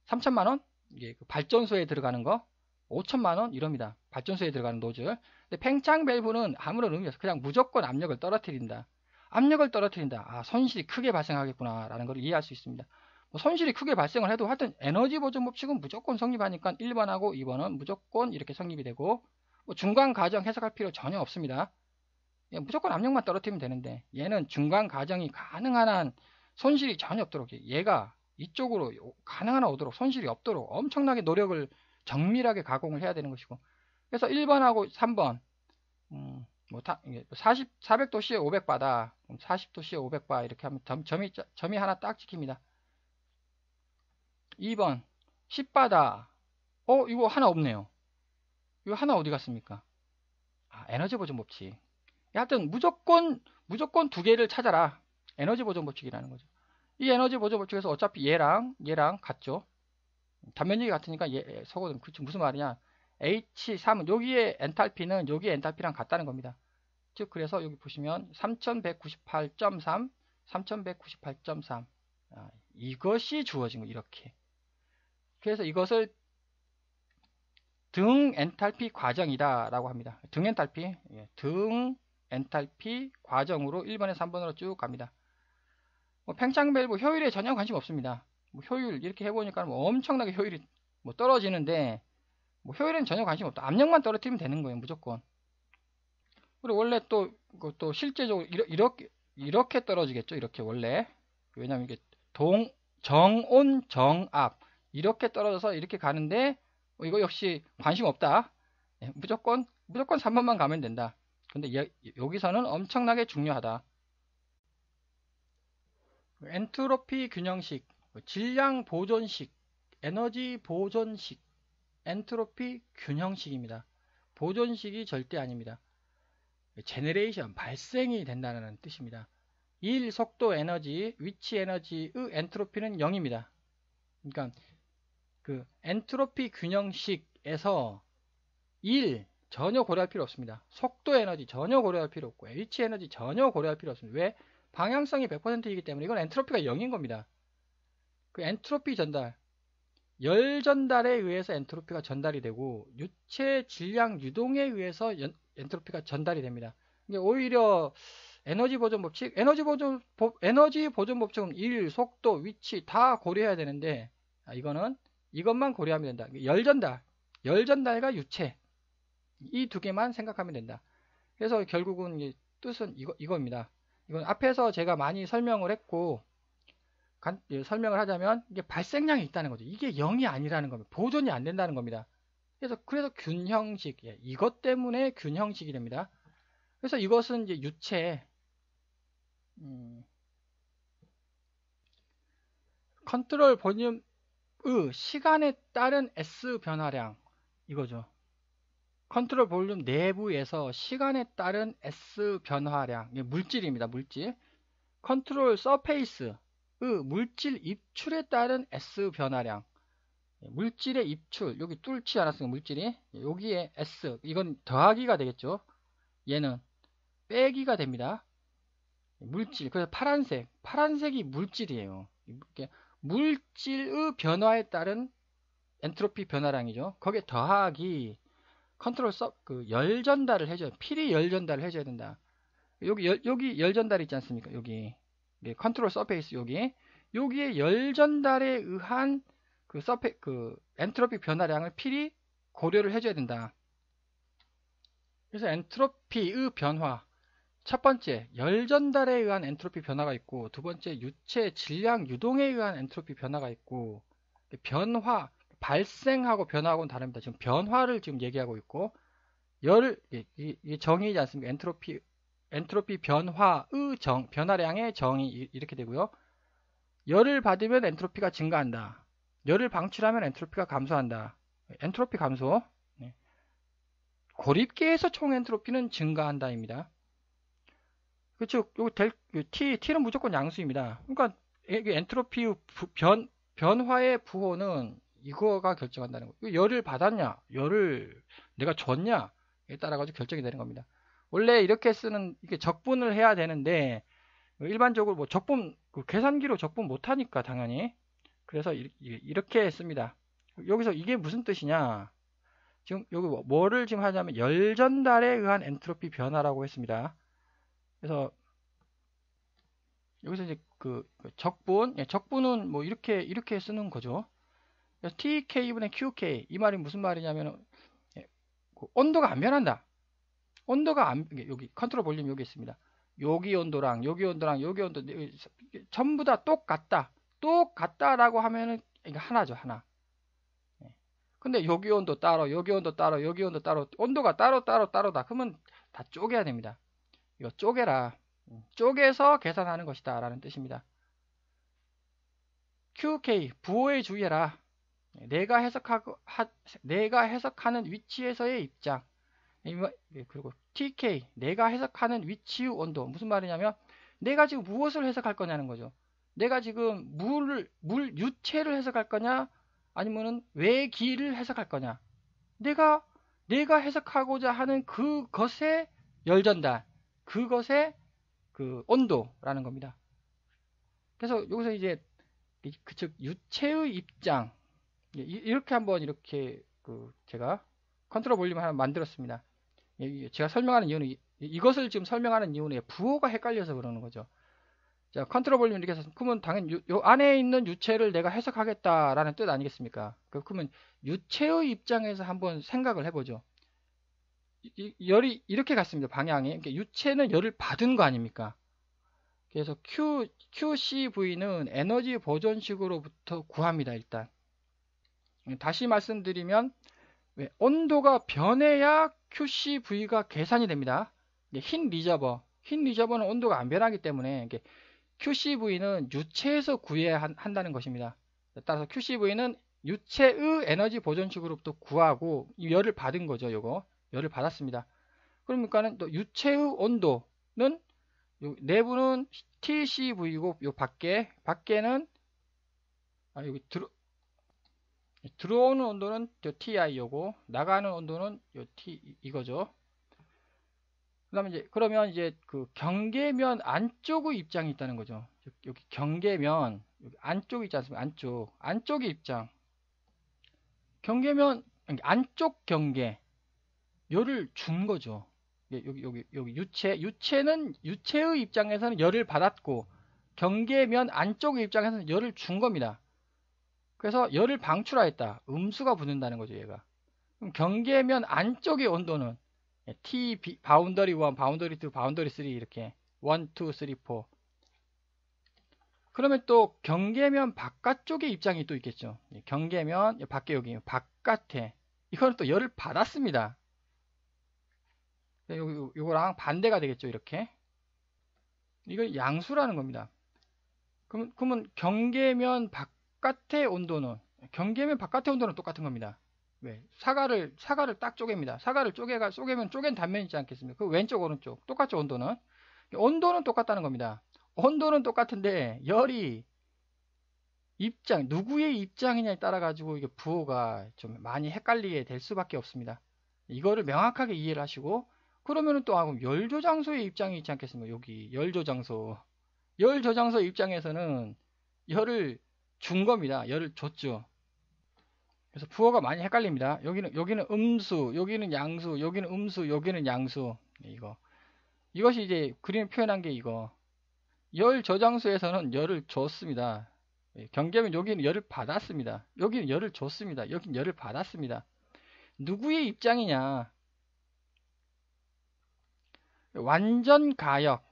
3천만 원? 이게 발전소에 들어가는 거 5천만 원 이럽니다. 발전소에 들어가는 노즐. 근데 팽창 밸브는 아무런 의미 없어요. 그냥 무조건 압력을 떨어뜨린다. 압력을 떨어뜨린다. 아, 손실이 크게 발생하겠구나 라는 걸 이해할 수 있습니다. 뭐 손실이 크게 발생을 해도 하여튼 에너지 보존 법칙은 무조건 성립하니까 1번하고 2번은 무조건 이렇게 성립이 되고, 뭐 중간 과정 해석할 필요 전혀 없습니다. 무조건 압력만 떨어뜨리면 되는데, 얘는 중간 과정이 가능한 한 손실이 전혀 없도록, 얘가 이쪽으로 가능한 한 오도록, 손실이 없도록 엄청나게 노력을 정밀하게 가공을 해야 되는 것이고, 그래서 1번하고 3번 400도씨에 500바다 40도씨에 500바 이렇게 하면 점이 하나 딱 찍힙니다. 2번 10바다 이거 하나 없네요. 이거 하나 어디 갔습니까? 에너지 보존 법칙. 하여튼 무조건 두 개를 찾아라. 에너지 보존 법칙이라는 거죠. 이 에너지 보존 법칙에서 어차피 얘랑 같죠. 단면적이 같으니까 서거든. 그치, 무슨 말이냐? H3은 여기에 엔탈피는 여기 엔탈피랑 같다는 겁니다. 즉 그래서 여기 보시면 3198.3 3198.3 이것이 주어진 거 이렇게. 그래서 이것을 등 엔탈피 과정이다 라고 합니다. 등 엔탈피 등 엔탈피 과정으로 1번에서 3번으로 쭉 갑니다. 팽창 밸브 효율에 전혀 관심 없습니다. 효율 이렇게 해보니까 엄청나게 효율이 떨어지는데, 효율에는 전혀 관심 없다. 압력만 떨어뜨리면 되는 거예요, 무조건. 그리고 원래 또 실제적으로 이렇게 떨어지겠죠, 이렇게 원래. 왜냐면 이게 정온 정압 이렇게 떨어져서 이렇게 가는데, 이거 역시 관심 없다. 무조건 3번만 가면 된다. 근데 여기서는 엄청나게 중요하다. 엔트로피 균형식, 질량 보존식, 에너지 보존식, 엔트로피 균형식입니다. 보존식이 절대 아닙니다. 제너레이션, 발생이 된다는 뜻입니다. 일, 속도, 에너지, 위치 에너지의 엔트로피는 0입니다. 그러니까 그 엔트로피 균형식에서 일 전혀 고려할 필요 없습니다. 속도 에너지 전혀 고려할 필요 없고, 위치 에너지 전혀 고려할 필요 없습니다. 왜? 방향성이 100%이기 때문에 이건 엔트로피가 0인 겁니다. 그 엔트로피 전달, 열 전달에 의해서 엔트로피가 전달이 되고, 유체 질량 유동에 의해서 엔트로피가 전달이 됩니다. 오히려 에너지 보존 법칙, 에너지 보존 법칙은 일, 속도, 위치 다 고려해야 되는데, 이것만 고려하면 된다. 열 전달과 유체 이 두 개만 생각하면 된다. 그래서 결국은 뜻은 이겁니다. 이건 앞에서 제가 많이 설명을 했고, 설명을 하자면 이게 발생량이 있다는 거죠. 이게 0이 아니라는 겁니다. 보존이 안 된다는 겁니다. 그래서 균형식, 이것 때문에 균형식이 됩니다. 그래서 이것은 이제 유체 컨트롤 볼륨의 시간에 따른 S 변화량 이거죠. 컨트롤 볼륨 내부에서 시간에 따른 S 변화량, 물질입니다. 물질. 컨트롤 서페이스 물질 입출에 따른 S 변화량, 물질의 입출, 여기 뚫지 않았으니까 물질이, 여기에 S, 이건 더하기가 되겠죠. 얘는 빼기가 됩니다. 물질, 그래서 파란색이 물질이에요. 물질의 변화에 따른 엔트로피 변화량이죠. 거기에 더하기 컨트롤 열 전달을 해줘야, 필히 열 전달을 해줘야 된다. 여기 열 전달이 있지 않습니까? 여기 컨트롤 서페이스 여기에 열 전달에 의한 그 엔트로피 변화량을 필히 고려를 해줘야 된다. 그래서 엔트로피의 변화, 첫 번째 열 전달에 의한 엔트로피 변화가 있고, 두 번째 유체 질량 유동에 의한 엔트로피 변화가 있고, 변화, 발생하고 변화하고는 다릅니다. 지금 변화를 지금 얘기하고 있고, 이 정의이지 않습니까? 엔트로피 변화의 변화량의 정의 이렇게 되고요. 열을 받으면 엔트로피가 증가한다. 열을 방출하면 엔트로피가 감소한다. 엔트로피 감소. 고립계에서 총 엔트로피는 증가한다입니다. 그렇죠. T는 무조건 양수입니다. 그러니까 엔트로피 변화의 부호는 이거가 결정한다는 거예요. 열을 받았냐, 열을 내가 줬냐에 따라 가지고 결정이 되는 겁니다. 원래 이렇게 쓰는 이게 적분을 해야 되는데 일반적으로 뭐 적분 그 계산기로 적분 못 하니까 당연히 그래서 이렇게 씁니다. 여기서 이게 무슨 뜻이냐? 지금 여기 뭐를 지금 하자면 열 전달에 의한 엔트로피 변화라고 했습니다. 그래서 여기서 이제 그 적분, 적분은 뭐 이렇게 쓰는 거죠. 그래서 TK분의 QK 이 말이 무슨 말이냐면 그 온도가 안 변한다. 온도가 안 여기 컨트롤 볼륨 여기 있습니다. 여기 온도랑 여기 온도랑 여기 온도 전부 다 똑같다. 똑같다라고 하면은 이게 하나죠, 하나. 근데 여기 온도 따로, 여기 온도 따로, 여기 온도 따로, 온도가 따로다. 그러면 다 쪼개야 됩니다. 이거 쪼개라. 쪼개서 계산하는 것이다 라는 뜻입니다. QK 부호에 주의해라. 내가 해석하는 위치에서의 입장. 그리고 TK 내가 해석하는 위치의 온도. 무슨 말이냐면 내가 지금 무엇을 해석할 거냐는 거죠. 내가 지금 물 유체를 해석할 거냐 아니면은 외기를 해석할 거냐. 내가 해석하고자 하는 그것의 열전달, 그것의 그 온도라는 겁니다. 그래서 여기서 이제 즉 유체의 입장 이렇게 한번 이렇게 제가 컨트롤 볼륨을 하나 만들었습니다. 제가 설명하는 이유는 이것을 지금 설명하는 이유는 부호가 헷갈려서 그러는 거죠. 자, 컨트롤 볼륨 이렇게 해서 그러면 당연히 요 안에 있는 유체를 내가 해석하겠다라는 뜻 아니겠습니까? 그러면 유체의 입장에서 한번 생각을 해보죠. 열이 이렇게 갔습니다. 방향이. 그러니까 유체는 열을 받은 거 아닙니까? 그래서 QCV는 에너지 보존식으로부터 구합니다. 일단 다시 말씀드리면 온도가 변해야 QCV가 계산이 됩니다. 흰 리저버는 온도가 안 변하기 때문에 QCV는 유체에서 구해야 한다는 것입니다. 따라서 QCV는 유체의 에너지 보존식으로부터 구하고 열을 받은 거죠. 요거 열을 받았습니다. 그러니까는 또 유체의 온도는 내부는 TCV이고 요 밖에는 여기 들어오는 온도는 TI요고 나가는 온도는 요 T 이거죠. 그러면 이제 그 경계면 안쪽의 입장이 있다는 거죠. 여기 경계면 여기 안쪽이 있지 않습니까? 안쪽의 입장. 경계면 안쪽 경계 열을 준 거죠. 여기 유체는 유체의 입장에서는 열을 받았고 경계면 안쪽의 입장에서는 열을 준 겁니다. 그래서 열을 방출하였다. 음수가 붙는다는 거죠, 얘가. 그럼 경계면 안쪽의 온도는 T 바운더리 1, 바운더리 2, 바운더리 3 이렇게 1, 2, 3, 4. 그러면 또 경계면 바깥쪽의 입장이 또 있겠죠. 경계면 밖에 여기 바깥에 이거는 또 열을 받았습니다. 요거랑 반대가 되겠죠, 이렇게. 이걸 양수라는 겁니다. 그러면 경계면 바깥의 온도는 똑같은 겁니다. 왜? 사과를 딱 쪼갭니다. 사과를 쪼개면 쪼갠 단면 있지 않겠습니까? 그 왼쪽 오른쪽 똑같죠, 온도는 똑같다는 겁니다. 온도는 똑같은데 열이 누구의 입장이냐에 따라 가지고 이게 부호가 좀 많이 헷갈리게 될 수밖에 없습니다. 이거를 명확하게 이해를 하시고 그러면은 또 열조장소의 입장이 있지 않겠습니까? 여기 열조장소 입장에서는 열을 준 겁니다. 열을 줬죠. 그래서 부호가 많이 헷갈립니다. 여기는 음수, 여기는 양수, 여기는 음수, 여기는 양수. 이것이 이제 그림 표현한 게 이거. 열 저장소에서는 열을 줬습니다. 경계면 여기는 열을 받았습니다. 여기는 열을 줬습니다. 여기는 열을 받았습니다. 누구의 입장이냐? 완전 가역.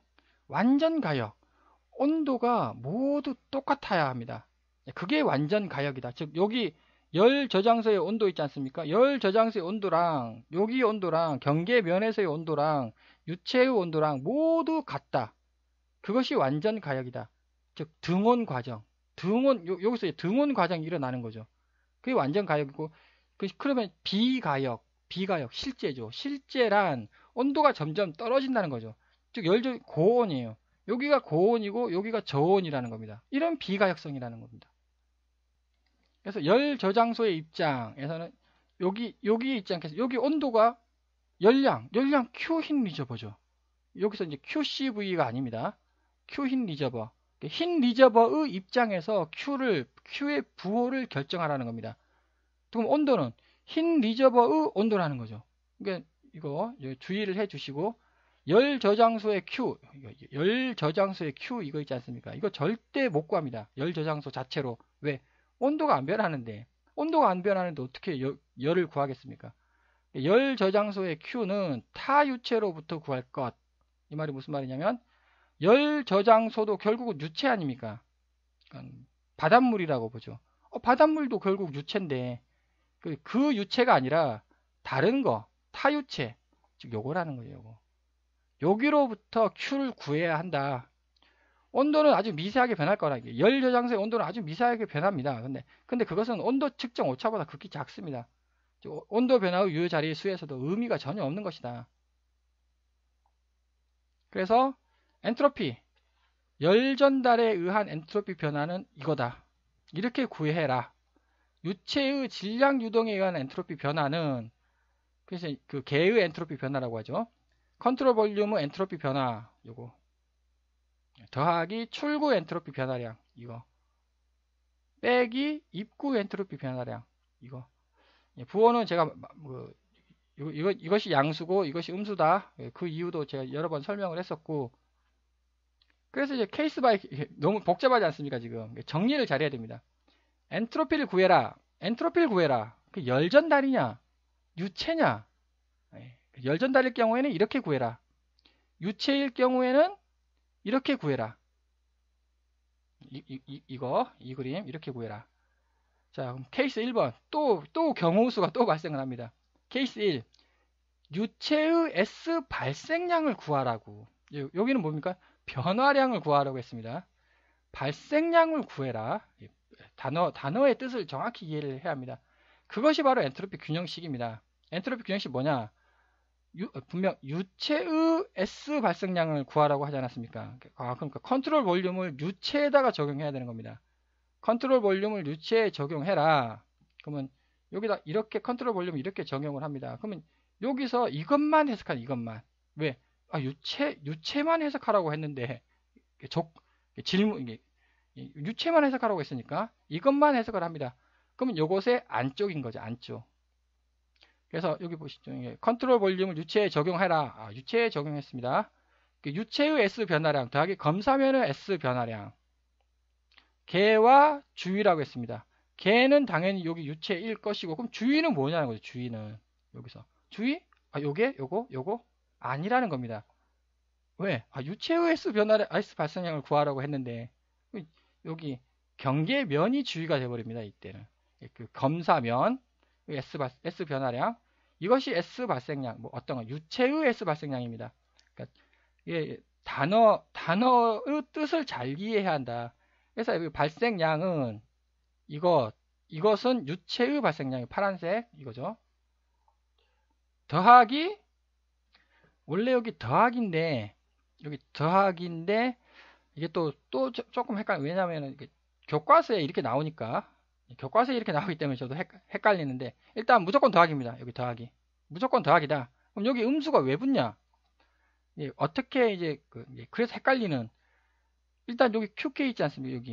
온도가 모두 똑같아야 합니다. 그게 완전 가역이다. 즉 여기 열 저장소의 온도 있지 않습니까? 열 저장소의 온도랑 여기 온도랑 경계면에서의 온도랑 유체의 온도랑 모두 같다. 그것이 완전 가역이다. 즉 등온 과정. 여기서 등온 과정이 일어나는 거죠. 그게 완전 가역이고 그러면 비가역 실제죠. 실제란 온도가 점점 떨어진다는 거죠. 즉 고온이에요. 여기가 고온이고 여기가 저온이라는 겁니다. 이런 비가역성이라는 겁니다. 그래서 열 저장소의 입장에서는 여기 입장에서 여기 온도가 열량 Q 흰 리저버죠. 여기서 이제 QCV가 아닙니다. Q 흰 리저버. 흰 리저버의 입장에서 Q의 부호를 결정하라는 겁니다. 그럼 온도는 흰 리저버의 온도라는 거죠. 그러니까 이거 주의를 해 주시고, 열 저장소의 Q, 열 저장소의 Q 이거 있지 않습니까? 이거 절대 못 구합니다. 열 저장소 자체로. 왜? 온도가 안 변하는데. 온도가 안 변하는데 어떻게 열을 구하겠습니까? 열 저장소의 Q는 타 유체로부터 구할 것. 이 말이 무슨 말이냐면, 열 저장소도 결국은 유체 아닙니까? 그러니까 바닷물이라고 보죠. 바닷물도 결국 유체인데, 그 유체가 아니라 다른 거, 타유체, 즉 요거라는 거예요. 요거. 여기로부터 Q를 구해야 한다. 온도는 아주 미세하게 변할 거라. 열 저장소의 온도는 아주 미세하게 변합니다. 근데 그것은 온도 측정 오차보다 극히 작습니다. 온도 변화의 유효 자리 수에서도 의미가 전혀 없는 것이다. 그래서 엔트로피, 열 전달에 의한 엔트로피 변화는 이거다. 이렇게 구해라. 유체의 질량 유동에 의한 엔트로피 변화는, 그래서 그 개의 엔트로피 변화라고 하죠. 컨트롤 볼륨의 엔트로피 변화, 요거 더하기 출구 엔트로피 변화량, 이거 빼기 입구 엔트로피 변화량, 이거. 부호는 제가 이것이 양수고 이것이 음수다. 그 이유도 제가 여러 번 설명을 했었고, 그래서 이제 케이스 바이 너무 복잡하지 않습니까? 지금 정리를 잘해야 됩니다. 엔트로피를 구해라. 엔트로피를 구해라. 그 열 전달이냐, 유체냐? 열 전달일 경우에는 이렇게 구해라. 유체일 경우에는 이렇게 구해라. 이 그림 이렇게 구해라. 자, 그럼 케이스 1번. 또 경우수가 또 발생을 합니다. 케이스 1. 유체의 S 발생량을 구하라고. 여기는 뭡니까? 변화량을 구하라고 했습니다. 발생량을 구해라. 단어의 뜻을 정확히 이해를 해야 합니다. 그것이 바로 엔트로피 균형식입니다. 엔트로피 균형식 뭐냐? 분명 유체의 S 발생량을 구하라고 하지 않았습니까? 그러니까 컨트롤 볼륨을 유체에다가 적용해야 되는 겁니다. 컨트롤 볼륨을 유체에 적용해라. 그러면 여기다 이렇게 컨트롤 볼륨을 이렇게 적용을 합니다. 그러면 여기서 이것만 해석하는, 이것만. 왜? 유체만 해석하라고 했는데, 질문, 유체만 해석하라고 했으니까 이것만 해석을 합니다. 그러면 요것의 안쪽인 거죠, 안쪽. 그래서 여기 보시죠. 컨트롤 볼륨을 유체에 적용해라. 유체에 적용했습니다. 유체의 S 변화량 더하기 검사면의 S 변화량. 개와 주위라고 했습니다. 개는 당연히 여기 유체일 것이고, 그럼 주위는 뭐냐는 거죠, 주위는. 여기서. 주위? 요거? 아니라는 겁니다. 왜? 유체의 S 변화량, S 발생량을 구하라고 했는데, 여기 경계면이 주위가 되어버립니다, 이때는. 그 검사면, S 변화량, 이것이 S 발생량, 어떤 거, 유체의 S 발생량입니다. 그러니까 단어의 뜻을 잘 이해해야 한다. 그래서 여기 발생량은 이것은 유체의 발생량이 파란색 이거죠. 더하기, 원래 여기 더하기인데 이게 또 조금 헷갈려. 왜냐하면 교과서에 이렇게 나오니까, 교과서에 이렇게 나오기 때문에 저도 헷갈리는데, 일단 무조건 더하기입니다. 여기 더하기. 무조건 더하기다. 그럼 여기 음수가 왜 붙냐? 어떻게 그래서 헷갈리는, 일단 여기 QK 있지 않습니까?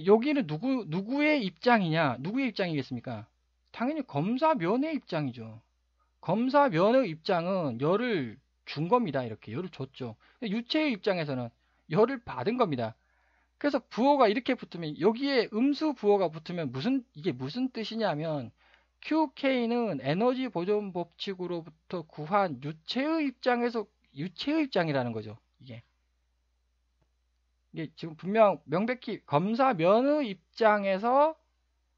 여기는 누구의 입장이냐? 누구의 입장이겠습니까? 당연히 검사면의 입장이죠. 검사면의 입장은 열을 준 겁니다. 이렇게 열을 줬죠. 유체의 입장에서는 열을 받은 겁니다. 그래서 부호가 이렇게 붙으면, 여기에 음수 부호가 붙으면 이게 무슨 뜻이냐면, QK는 에너지 보존 법칙으로부터 구한 유체의 입장이라는 거죠. 이게 지금 분명 명백히 검사면의 입장에서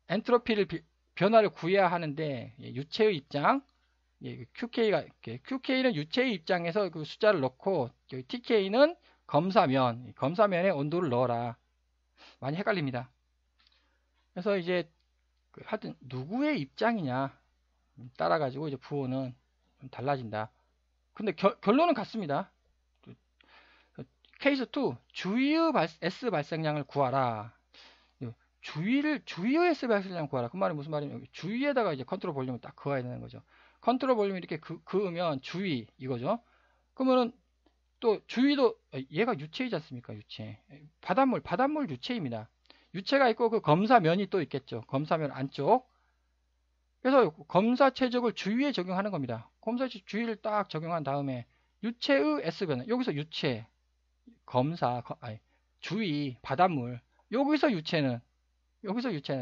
엔트로피를 변화를 구해야 하는데, 유체의 입장, QK는 유체의 입장에서 그 숫자를 넣고, TK는 검사면에 온도를 넣어라. 많이 헷갈립니다. 그래서 이제 하여튼 누구의 입장이냐 따라 가지고 이제 부호는 좀 달라진다. 근데 결론은 같습니다. 케이스 2, 주위의 S 발생량을 구하라. 주위의 S 발생량 구하라. 그 말이 무슨 말이냐면 주위에다가 이제 컨트롤 볼륨을 딱 그어야 되는 거죠. 컨트롤 볼륨 이렇게 그으면 주위 이거죠. 그러면은 또 주위도 얘가 유체이지 않습니까? 유체. 바닷물 유체입니다. 유체가 있고 그 검사면이 또 있겠죠. 검사면 안쪽. 그래서 검사 최적을 주위에 적용하는 겁니다. 검사 주위를 딱 적용한 다음에 유체의 S 변화. 여기서 유체, 주위, 바닷물. 여기서 유체는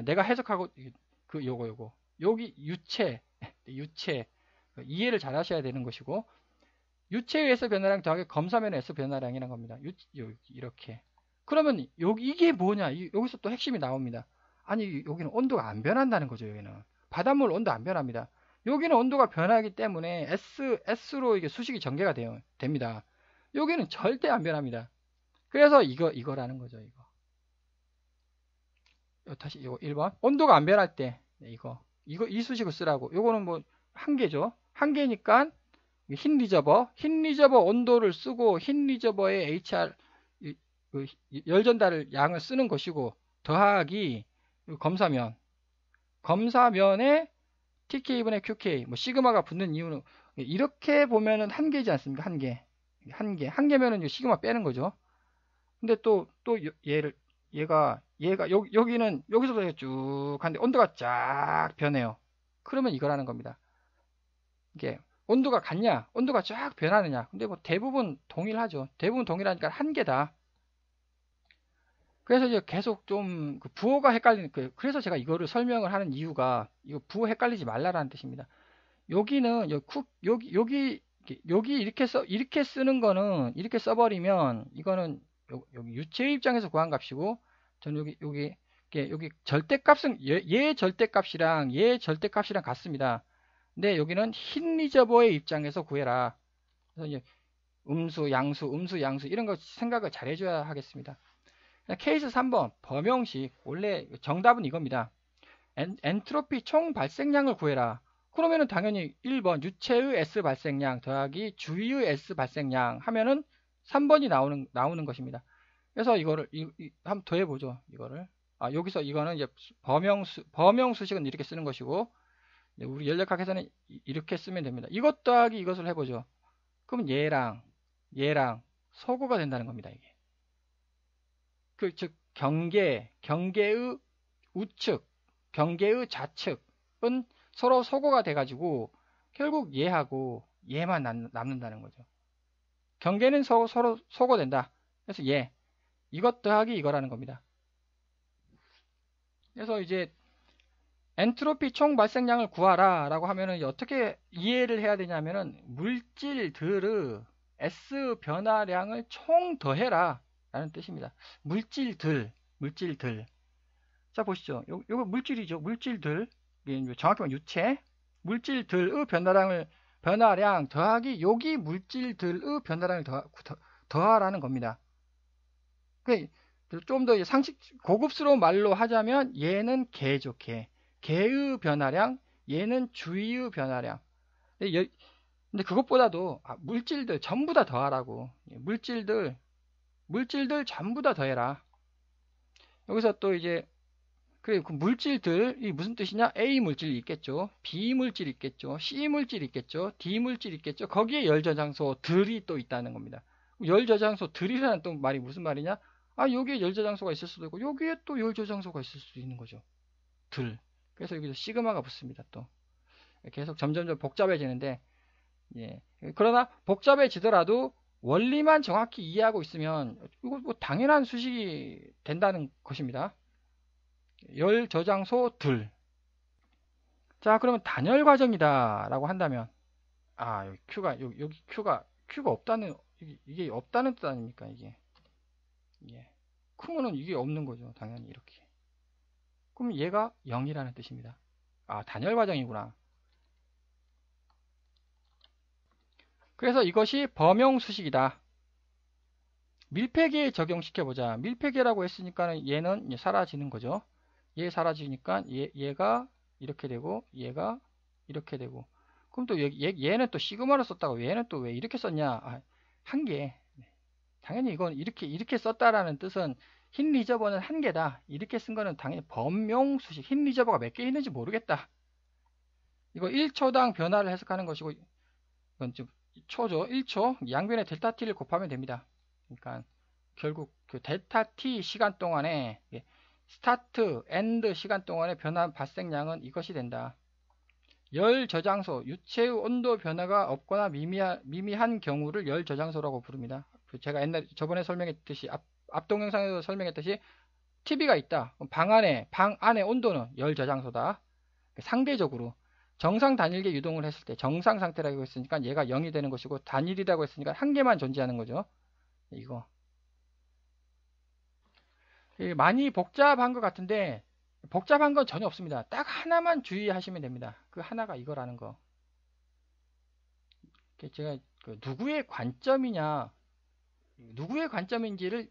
내가 해석하고 그 요거 여기 유체 이해를 잘 하셔야 되는 것이고 유체의 S 변화량 더하기 검사면의 S 변화량이라는 겁니다. 이렇게. 그러면 이게 뭐냐? 여기서 또 핵심이 나옵니다. 아니 여기는 온도가 안 변한다는 거죠. 여기는 바닷물 온도 안 변합니다. 여기는 온도가 변하기 때문에 S로 이게 수식이 전개가 됩니다. 여기는 절대 안 변합니다. 그래서 이거라는 거죠. 다시 이거 1번. 온도가 안 변할 때 이 수식을 쓰라고. 요거는 뭐 한계죠. 한계니까 흰 리저버 온도를 쓰고 흰 리저버의 HR 열 전달 양을 쓰는 것이고 더하기 검사면에 TK분의 QK 뭐 시그마가 붙는 이유는 이렇게 보면은 한계지 않습니까? 한계면은 시그마 빼는 거죠. 근데 또 얘가 여기는 여기서부터 쭉 가는데 온도가 쫙 변해요. 그러면 이거라는 겁니다. 이게 온도가 같냐? 온도가 쫙 변하느냐? 근데 뭐 대부분 동일하죠. 대부분 동일하니까 한계다. 그래서 이제 계속 좀 부호가 헷갈리는 그래서 제가 이거를 설명을 하는 이유가 이거 부호 헷갈리지 말라라는 뜻입니다. 여기는 여기 이렇게 쓰는 거는 이렇게 써버리면 이거는 여기 유체 입장에서 구한 값이고 저는 여기 절대값은 얘 절대값이랑 얘 절대값이랑 같습니다. 근데 여기는 흰 리저버의 입장에서 구해라. 그래서 이제 음수, 양수 이런 거 생각을 잘 해줘야 하겠습니다. 케이스 3번 범용식 원래 정답은 이겁니다. 엔트로피 총 발생량을 구해라. 그러면은 당연히 1번 유체의 S 발생량 더하기 주위의 S 발생량 하면은 3번이 나오는 것입니다. 그래서 이거를 한번 더 해보죠. 여기서 이거는 이제 범용수식은 이렇게 쓰는 것이고 우리 연력학에서는 이렇게 쓰면 됩니다. 이것 더하기 이것을 해보죠. 그럼 얘랑 서구가 된다는 겁니다. 이게. 즉 경계의 우측, 경계의 좌측은 서로 서고가 돼가지고 결국 얘하고 얘만 남는다는 거죠. 경계는 서로 서고된다. 그래서 이것 더하기 이거라는 겁니다. 그래서 이제 엔트로피 총 발생량을 구하라 라고 하면은 어떻게 이해를 해야 되냐면은 물질들의 S 변화량을 총 더해라 라는 뜻입니다. 물질들. 자, 보시죠. 요거 물질이죠. 물질들. 정확히 말하면 유체. 물질들의 변화량 더하기 여기 물질들의 변화량을 더하라는 겁니다. 좀 더 고급스러운 말로 하자면 얘는 개죠. 개의 변화량, 얘는 주위의 변화량. 근데 그것보다도 물질들 전부 다 더하라고. 물질들 전부 다 더해라. 여기서 또 이제 그 물질들이 무슨 뜻이냐? A 물질이 있겠죠. B 물질이 있겠죠. C 물질이 있겠죠. D 물질이 있겠죠. 거기에 열저장소들이 또 있다는 겁니다. 열저장소들이라는 또 말이 무슨 말이냐? 여기에 열저장소가 있을 수도 있고 여기에 또 열저장소가 있을 수도 있는 거죠. 그래서 여기서 시그마가 붙습니다. 또 계속 점점 복잡해지는데 그러나 복잡해지더라도 원리만 정확히 이해하고 있으면 이거 뭐 당연한 수식이 된다는 것입니다. 열 저장소 자, 그러면 단열 과정이다 라고 한다면 여기 Q가 없다는 이게 없다는 뜻 아닙니까? 이게 크면은 이게 없는 거죠. 당연히 이렇게. 그럼 얘가 0이라는 뜻입니다. 단열 과정이구나. 그래서 이것이 범용 수식이다. 밀폐기에 적용시켜보자. 밀폐기라고 했으니까 얘는 사라지는 거죠. 얘 사라지니까 얘가 이렇게 되고 얘가 이렇게 되고 그럼 또 얘는 또 시그마를 썼다고 얘는 또 왜 이렇게 썼냐? 한계. 당연히 이건 이렇게 썼다라는 뜻은 흰 리저버는 한 개다. 이렇게 쓴 거는 당연히 범용 수식. 흰 리저버가 몇 개 있는지 모르겠다. 이거 1초당 변화를 해석하는 것이고, 이건 좀 초죠. 1초. 양변에 델타 t를 곱하면 됩니다. 그러니까 결국 그 델타 t 시간 동안에 스타트, 엔드 시간 동안에 변화 발생량은 이것이 된다. 열 저장소, 유체의 온도 변화가 없거나 미미한 경우를 열 저장소라고 부릅니다. 제가 저번에 설명했듯이 앞 동영상에서 설명했듯이 TV가 있다. 방 안에 온도는 열 저장소다. 상대적으로 정상 단일계 유동을 했을 때 정상 상태라고 했으니까 얘가 0이 되는 것이고, 단일이라고 했으니까 한 개만 존재하는 거죠. 이거 많이 복잡한 것 같은데 복잡한 건 전혀 없습니다. 딱 하나만 주의하시면 됩니다. 그 하나가 이거라는 거. 제가 누구의 관점이냐, 누구의 관점인지를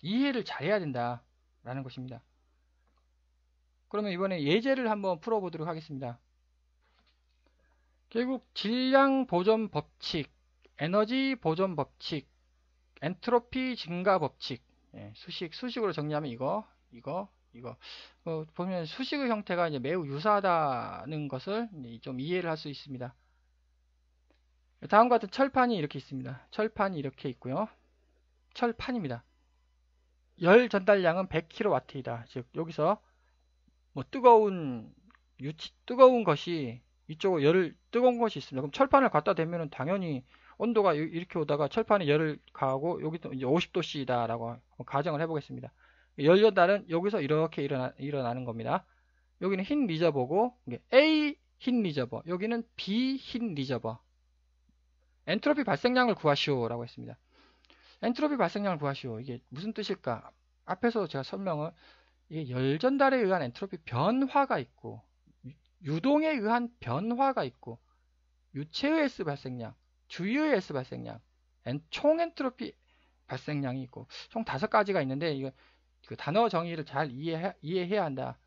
이해를 잘해야 된다라는 것입니다. 그러면 이번에 예제를 한번 풀어보도록 하겠습니다. 결국 질량 보존 법칙, 에너지 보존 법칙, 엔트로피 증가 법칙, 수식으로 정리하면 이거. 보면 수식의 형태가 이제 매우 유사하다는 것을 좀 이해를 할 수 있습니다. 다음과 같은 철판이 이렇게 있습니다. 철판이 이렇게 있고요. 철판입니다. 열 전달량은 100kW이다. 즉 여기서 뭐 뜨거운 것이 이쪽으로 뜨거운 것이 있습니다. 그럼 철판을 갖다 대면은 당연히 온도가 이렇게 오다가 철판에 열을 가하고 여기도 이제 50도씨다라고 가정을 해보겠습니다. 열 전달은 여기서 이렇게 일어나는 겁니다. 여기는 흰 리저버고 A 흰 리저버, 여기는 B 흰 리저버. 엔트로피 발생량을 구하시오라고 했습니다. 엔트로피 발생량을 구하시오. 이게 무슨 뜻일까? 앞에서 제가 설명을, 이게 열 전달에 의한 엔트로피 변화가 있고 유동에 의한 변화가 있고 유체의 S 발생량, 주위의 S 발생량, 총 엔트로피 발생량이 있고 총 5가지가 있는데 이거 그 단어 정의를 잘 이해해야 한다.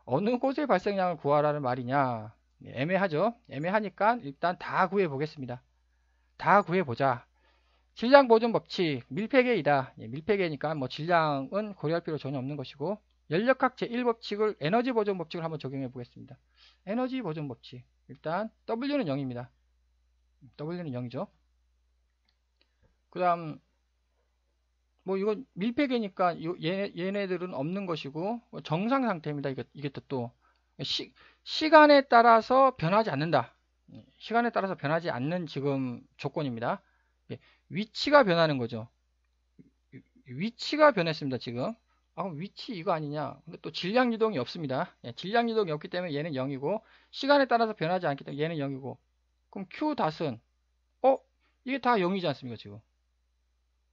어느 곳의 발생량을 구하라는 말이냐? 애매하죠? 애매하니까 일단 다 구해 보겠습니다. 다 구해 보자. 질량 보존 법칙, 밀폐계이다. 밀폐계니까 뭐 질량은 고려할 필요 전혀 없는 것이고, 연력학 제1법칙을 에너지 보존 법칙을 한번 적용해 보겠습니다. 에너지 보존 법칙. 일단 W는 0입니다. W는 0이죠. 그 다음 뭐 이건 밀폐계니까 얘네들은 없는 것이고 정상 상태입니다. 이게 또 시간에 따라서 변하지 않는다. 시간에 따라서 변하지 않는 지금 조건입니다. 위치가 변하는 거죠. 위치가 변했습니다. 지금. 그럼 위치 이거 아니냐? 근데 또 질량 유동이 없습니다. 질량 유동이 없기 때문에 얘는 0이고 시간에 따라서 변하지 않기 때문에 얘는 0이고, 그럼 Q 닷은 이게 다 0이지 않습니까? 지금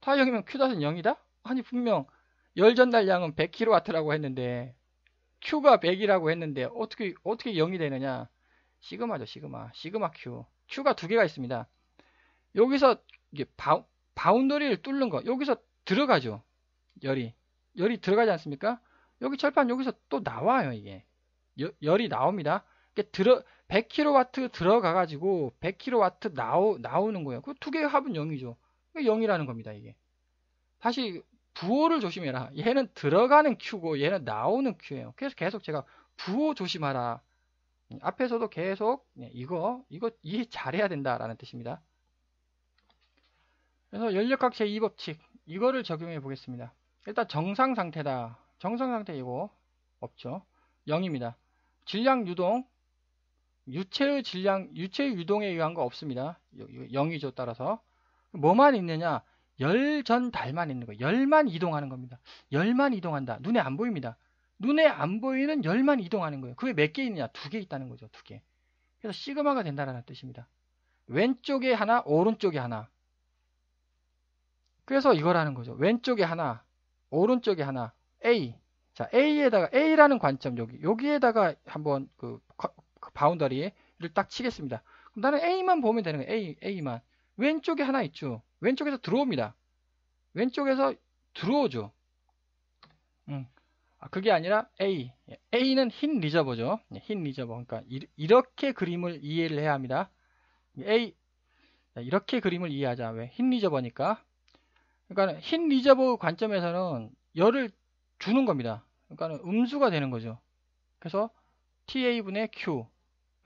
다 0이면 Q 닷은 0이다? 아니 분명 열 전달량은 100kW라고 했는데 Q가 100이라고 했는데 어떻게 0이 되느냐? 시그마죠. 시그마 Q. Q가 두 개가 있습니다. 여기서 이게 바운더리를 뚫는 거, 여기서 들어가죠. 열이 들어가지 않습니까? 여기 철판 여기서 또 나와요. 이게 열이 나옵니다. 100kW 들어가가지고 100kW 나오는 거예요. 그 두 개의 합은 0이죠. 0이라는 겁니다. 이게 다시 부호를 조심해라. 얘는 들어가는 Q고 얘는 나오는 Q예요. 그래서 계속 제가 부호 조심하라. 앞에서도 계속 이거 이해 잘해야 된다라는 뜻입니다. 그래서 연력학 제2법칙 이거를 적용해 보겠습니다. 일단 정상 상태다. 정상 상태 이거 없죠. 0입니다. 질량 유동, 유체의 유동에 의한 거 없습니다. 0이죠. 따라서 뭐만 있느냐? 열 전달만 있는 거예요. 열만 이동하는 겁니다. 열만 이동한다. 눈에 안 보입니다. 눈에 안 보이는 열만 이동하는 거예요. 그게 몇 개 있느냐? 2개 있다는 거죠. 2개. 그래서 시그마가 된다는 뜻입니다. 왼쪽에 하나, 오른쪽에 하나. 그래서 이거라는 거죠. 왼쪽에 하나, 오른쪽에 하나. A. 자, A라는 관점 여기에다가 한번 그 바운더리를 딱 치겠습니다. 그럼 나는 A만 보면 되는 거예요. A만. 왼쪽에 하나 있죠. 왼쪽에서 들어옵니다. 왼쪽에서 들어오죠. 그게 아니라 A는 흰 리저버죠. 흰 리저버. 그러니까 이렇게 그림을 이해를 해야 합니다. 이렇게 그림을 이해하자. 왜? 흰 리저버니까. 그러니까 흰 리저버 관점에서는 열을 주는 겁니다. 그러니까 음수가 되는 거죠. 그래서 TA분의 Q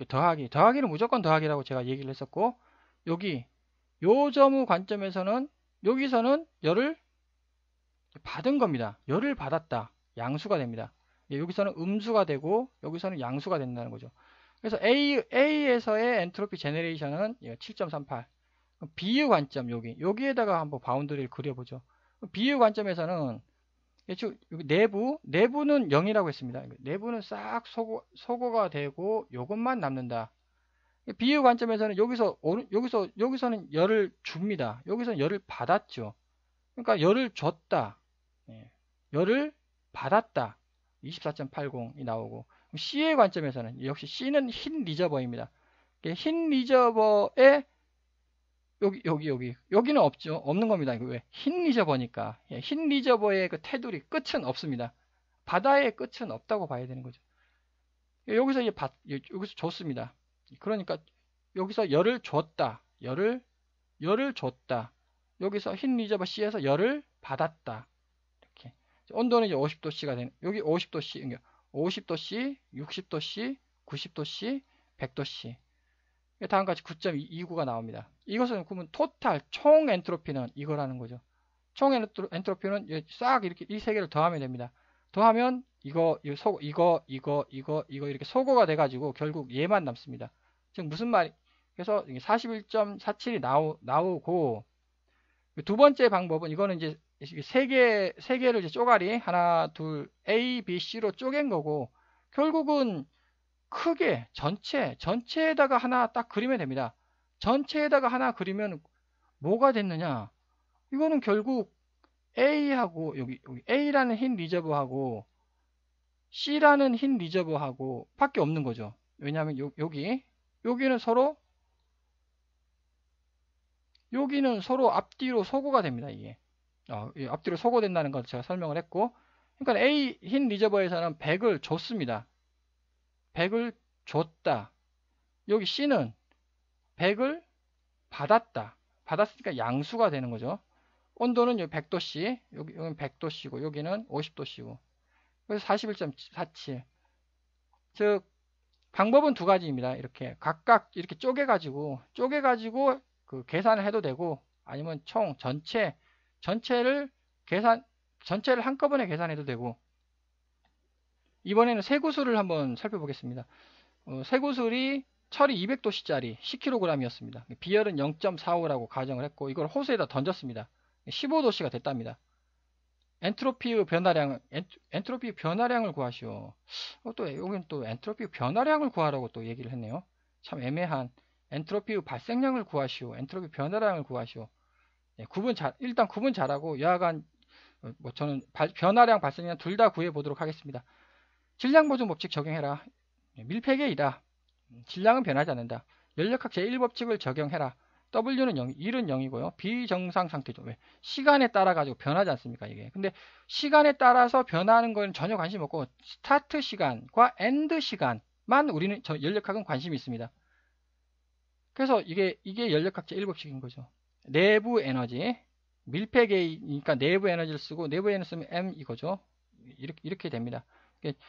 더하기는 무조건 더하기라고 제가 얘기를 했었고, 여기 요 점의 관점에서는 여기서는 열을 받은 겁니다. 열을 받았다. 양수가 됩니다. 여기서는 음수가 되고 여기서는 양수가 된다는 거죠. 그래서 A에서의 엔트로피 제너레이션은 7.38. B의 관점 여기에다가 한번 바운더리를 그려보죠. B의 관점에서는 여기 내부는 0이라고 했습니다. 내부는 싹 소거가 되고 요것만 남는다. B의 관점에서는 여기서는 열을 줍니다. 여기서는 열을 받았죠. 그러니까 열을 줬다. 열을 받았다. 24.80이 나오고, C의 관점에서는 역시 C는 흰 리저버입니다. 흰 리저버에 여기는 없죠. 없는 겁니다. 왜? 흰 리저버니까. 흰 리저버의 그 테두리 끝은 없습니다. 바다의 끝은 없다고 봐야 되는 거죠. 여기서 여기서 줬습니다. 그러니까 여기서 열을 줬다. 열을 줬다. 여기서 흰 리저버 C에서 열을 받았다. 이렇게. 온도는 이제 50도씨가 되는, 여기 50도씨, 50도씨, 60도씨, 90도씨, 100도씨. 다음과 같이 9.29가 나옵니다. 이것은 그러면 토탈 총 엔트로피는 이거라는 거죠. 총 엔트로피는 싹 이렇게 이 세 개를 더하면 됩니다. 더하면 이거 이렇게 소거가 돼가지고 결국 얘만 남습니다. 즉 무슨 말이? 그래서 41.47이 나오고, 두 번째 방법은 이거는 이제 세 개를 이제 쪼가리 하나 둘 A, B, C로 쪼갠 거고, 결국은 크게 전체에다가 하나 딱 그리면 됩니다. 전체에다가 하나 그리면 뭐가 됐느냐? 이거는 결국 A하고 여기 A라는 흰 리저버하고 C라는 흰 리저버하고 밖에 없는 거죠. 왜냐하면 여기는 서로 앞뒤로 소거가 됩니다. 이게 앞뒤로 소거된다는 걸 제가 설명을 했고, 그러니까 A 흰 리저버에서는 100을 줬습니다. 100을 줬다. 여기 C는 100을 받았다. 받았으니까 양수가 되는 거죠. 온도는 100도씨, 여기는 100도씨고, 여기는 50도씨고. 그래서 41.47. 즉, 방법은 두 가지입니다. 이렇게 각각 이렇게 쪼개가지고 그 계산을 해도 되고, 아니면 전체를 한꺼번에 계산해도 되고. 이번에는 쇠구슬을 한번 살펴보겠습니다. 쇠구슬이 철이 200도씨짜리 10kg이었습니다. 비열은 0.45라고 가정을 했고, 이걸 호수에다 던졌습니다. 15도씨가 됐답니다. 엔트로피 변화량을 구하시오. 여기는 또 엔트로피 변화량을 구하라고 또 얘기를 했네요. 참 애매한. 엔트로피 발생량을 구하시오. 엔트로피 변화량을 구하시오. 일단 구분 잘하고, 여하간 저는 변화량, 발생량 둘 다 구해 보도록 하겠습니다. 질량 보존 법칙 적용해라. 밀폐계 2다. 질량은 변하지 않는다. 연력학 제1법칙을 적용해라. W는 0, 1은 0이고요. 비정상 상태죠. 왜? 시간에 따라 가지고 변하지 않습니까, 이게? 근데 시간에 따라서 변하는 건 전혀 관심 없고, 스타트 시간과 엔드 시간만 우리는 연력학은 관심이 있습니다. 그래서 이게 연력학 제1법칙인 거죠. 내부 에너지, 밀폐계니까 내부 에너지를 쓰고, 내부 에너지 쓰면 M 이거죠. 이렇게 됩니다.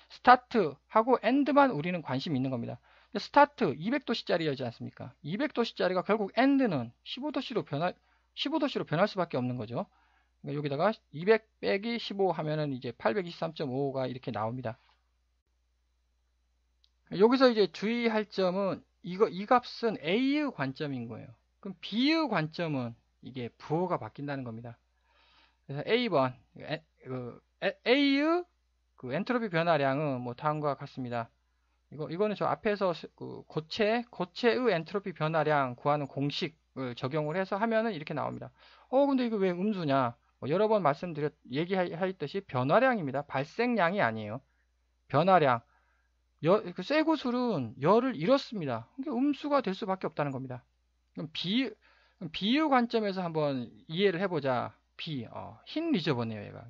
스타트하고 엔드만 우리는 관심이 있는 겁니다. 스타트 200도씨짜리였지 않습니까? 200도씨짜리가 결국 엔드는 15도씨로 변할 수밖에 없는 거죠. 그러니까 여기다가 200 빼기 15 하면은 이제 823.55가 이렇게 나옵니다. 여기서 이제 주의할 점은 이 값은 A의 관점인 거예요. 그럼 B의 관점은 이게 부호가 바뀐다는 겁니다. 그래서 A번 A의 그 엔트로피 변화량은 뭐 다음과 같습니다. 이거는 저 앞에서 그 고체의 엔트로피 변화량 구하는 공식을 적용을 해서 하면은 이렇게 나옵니다. 근데 이거 왜 음수냐? 여러 번 얘기했듯이 변화량입니다. 발생량이 아니에요. 변화량. 그 쇠구슬은 열을 잃었습니다. 그러니까 음수가 될 수밖에 없다는 겁니다. 그럼 B의 관점에서 한번 이해를 해보자. 흰 리저버네요, 얘가.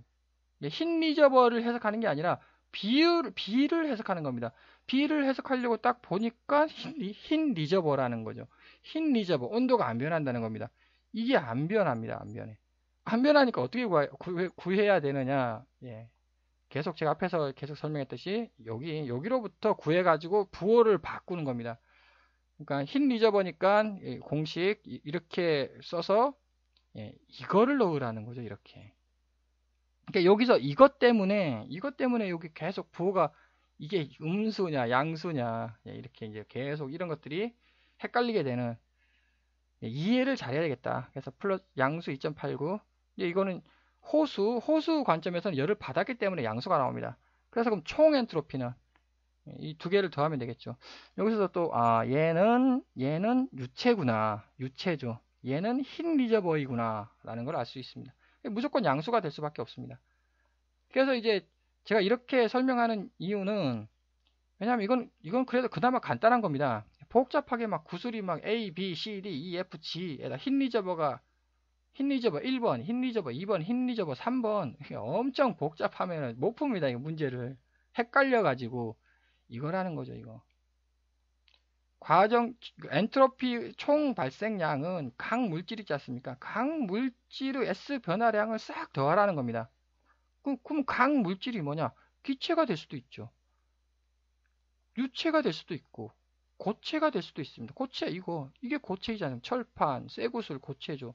흰 리저버를 해석하는 게 아니라 B를 해석하는 겁니다. B를 해석하려고 딱 보니까 흰 리저버라는 거죠. 흰 리저버, 온도가 안 변한다는 겁니다. 이게 안 변합니다. 안 변해. 한 변하니까 어떻게 구해야 되느냐? 예. 계속 제가 앞에서 계속 설명했듯이 여기로부터 구해가지고 부호를 바꾸는 겁니다. 그러니까 흰 리저버니까 공식 이렇게 써서 이거를 넣으라는 거죠. 이렇게. 그러니까 여기서 이것 때문에 여기 계속 부호가 이게 음수냐 양수냐 이렇게 이제 계속 이런 것들이 헷갈리게 되는 이해를 잘해야 되겠다. 그래서 플러스 양수 2.89 이거는 호수 관점에서는 열을 받았기 때문에 양수가 나옵니다. 그래서 그럼 총 엔트로피는 이 두 개를 더하면 되겠죠. 여기서 또 얘는 유체구나. 유체죠. 얘는 흰 리저버이구나 라는 걸 알 수 있습니다. 무조건 양수가 될 수밖에 없습니다. 그래서 이제 제가 이렇게 설명하는 이유는 왜냐하면 이건 그래도 그나마 간단한 겁니다. 복잡하게 막 구슬이 막 A, B, C, D, E, F, G에다 흰 리저버 1번, 흰 리저버 2번, 흰 리저버 3번 엄청 복잡하면 못 풉니다. 이 문제를 헷갈려가지고 이거라는 거죠. 이거 과정 엔트로피 총 발생량은 각 물질 있지 않습니까? 각 물질의 S 변화량을 싹 더하라는 겁니다. 그럼 각 물질이 뭐냐? 기체가 될 수도 있죠. 유체가 될 수도 있고 고체가 될 수도 있습니다. 고체 이게 고체이잖아요. 철판, 쇠구슬 고체죠.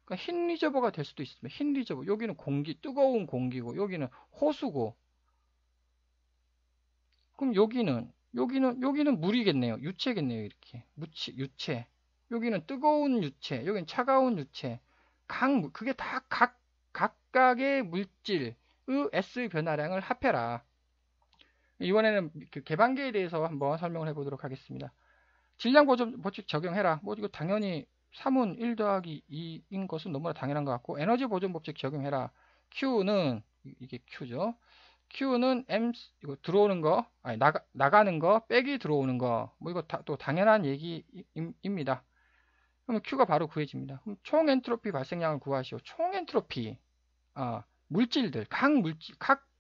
그러니까 흰 리저버가 될 수도 있습니다. 흰 리저버 여기는 뜨거운 공기고 여기는 호수고 그럼 여기는 물이겠네요. 유체겠네요. 이렇게 유체 여기는 뜨거운 유체 여기는 차가운 유체 그게 다 각각의 물질의 S 변화량을 합해라. 이번에는 그 개방계에 대해서 한번 설명을 해보도록 하겠습니다. 질량 보존 법칙 적용해라. 이거 당연히 3은 1 더하기 2인 것은 너무나 당연한 것 같고, 에너지 보존 법칙 적용해라. Q는, 이게 Q죠. Q는 이거 들어오는 거, 아니, 나가는 거, 빼기 들어오는 거, 이거 또 당연한 얘기입니다. 그러면 Q가 바로 구해집니다. 그럼 총 엔트로피 발생량을 구하시오. 총 엔트로피, 물질들, 각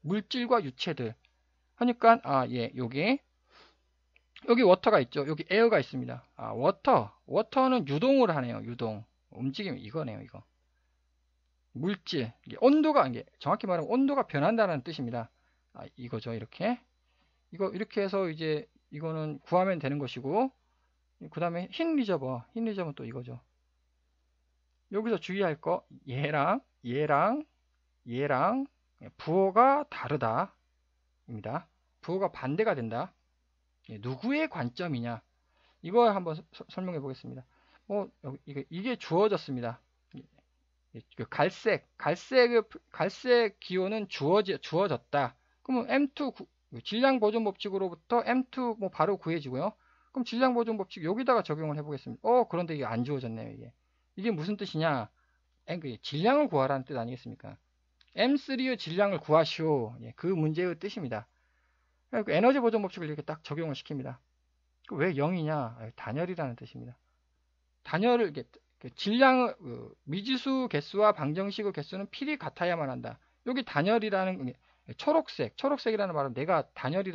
물질과 유체들. 하니까 여기 워터가 있죠. 여기 에어가 있습니다. 워터는 유동을 하네요. 유동. 움직임 이거네요. 이거. 물질. 온도가 정확히 말하면 온도가 변한다는 뜻입니다. 이거죠. 이렇게. 이렇게 해서 이제 이거는 구하면 되는 것이고 그다음에 흰 리저버는 또 이거죠. 여기서 주의할 거 얘랑 부호가 다르다입니다. 부호가 반대가 된다. 누구의 관점이냐? 이거 한번 설명해 보겠습니다. 이게 주어졌습니다. 갈색 기호는 주어졌다. 그러면 M2 질량 보존 법칙으로부터 M2 바로 구해지고요. 그럼 질량 보존 법칙 여기다가 적용을 해 보겠습니다. 그런데 이게 안 주어졌네요. 이게 무슨 뜻이냐? 질량을 구하라는 뜻 아니겠습니까? M3의 질량을 구하시오. 그 문제의 뜻입니다. 에너지 보존 법칙을 이렇게 딱 적용을 시킵니다. 왜 0이냐? 단열이라는 뜻입니다. 단열을 질량을 미지수 개수와 방정식의 개수는 필히 같아야만 한다. 여기 단열이라는 초록색이라는 말은 내가 단열이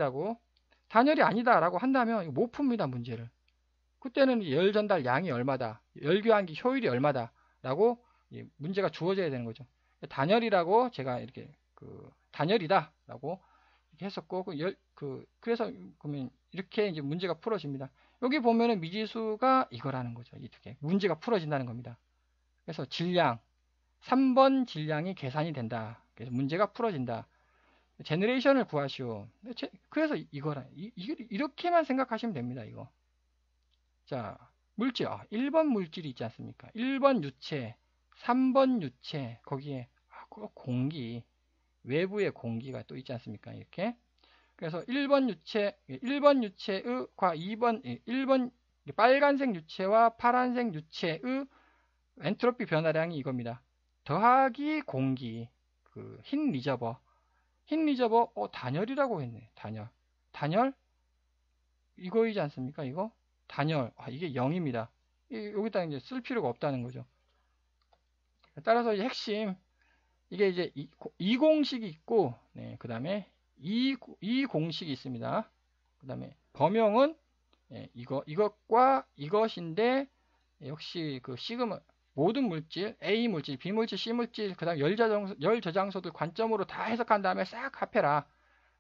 아니다라고 한다면 못 풉니다. 문제를. 그때는 열 전달 양이 얼마다, 열 교환기 효율이 얼마다라고 문제가 주어져야 되는 거죠. 단열이라고 제가 이렇게 단열이다라고 했었고 그래서 그러면 이렇게 이제 문제가 풀어집니다. 여기 보면은 미지수가 이거라는 거죠. 이 두 개. 문제가 풀어진다는 겁니다. 그래서 3번 질량이 계산이 된다. 그래서 문제가 풀어진다. 제너레이션을 구하시오. 그래서 이렇게만 생각하시면 됩니다. 이거. 자, 물질. 1번 물질이 있지 않습니까? 1번 유체, 3번 유체, 거기에 공기, 외부의 공기가 또 있지 않습니까? 이렇게. 그래서 1번 유체의과 1번 빨간색 유체와 파란색 유체의 엔트로피 변화량이 이겁니다. 더하기 공기, 흰 리저버, 단열이라고 했네. 단열, 이거이지 않습니까? 이거 단열, 이게 0입니다. 여기다 이제 쓸 필요가 없다는 거죠. 따라서 이제 핵심, 이게 이제 이 공식이 있고, 그 다음에 이 공식이 있습니다. 그 다음에 범용은 이것과 이것인데 역시 시그마 모든 물질, A 물질, B 물질, C 물질, 그 다음 열 저장소들 관점으로 다 해석한 다음에 싹 합해라.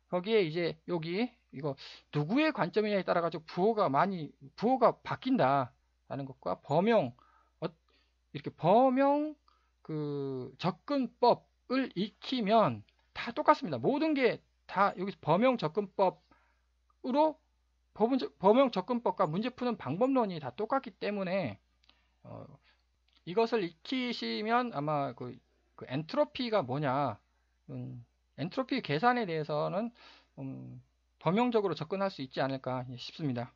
거기에 이제 여기 이거 누구의 관점이냐에 따라 가지고 부호가 바뀐다라는 것과 범용 이렇게 범용 그 접근법을 익히면 다 똑같습니다. 모든 게 다 여기서 범용 접근법으로 범용 접근법과 문제 푸는 방법론이 다 똑같기 때문에 어, 이것을 익히시면 아마 그 엔트로피가 뭐냐, 엔트로피 계산에 대해서는 범용적으로 접근할 수 있지 않을까 싶습니다.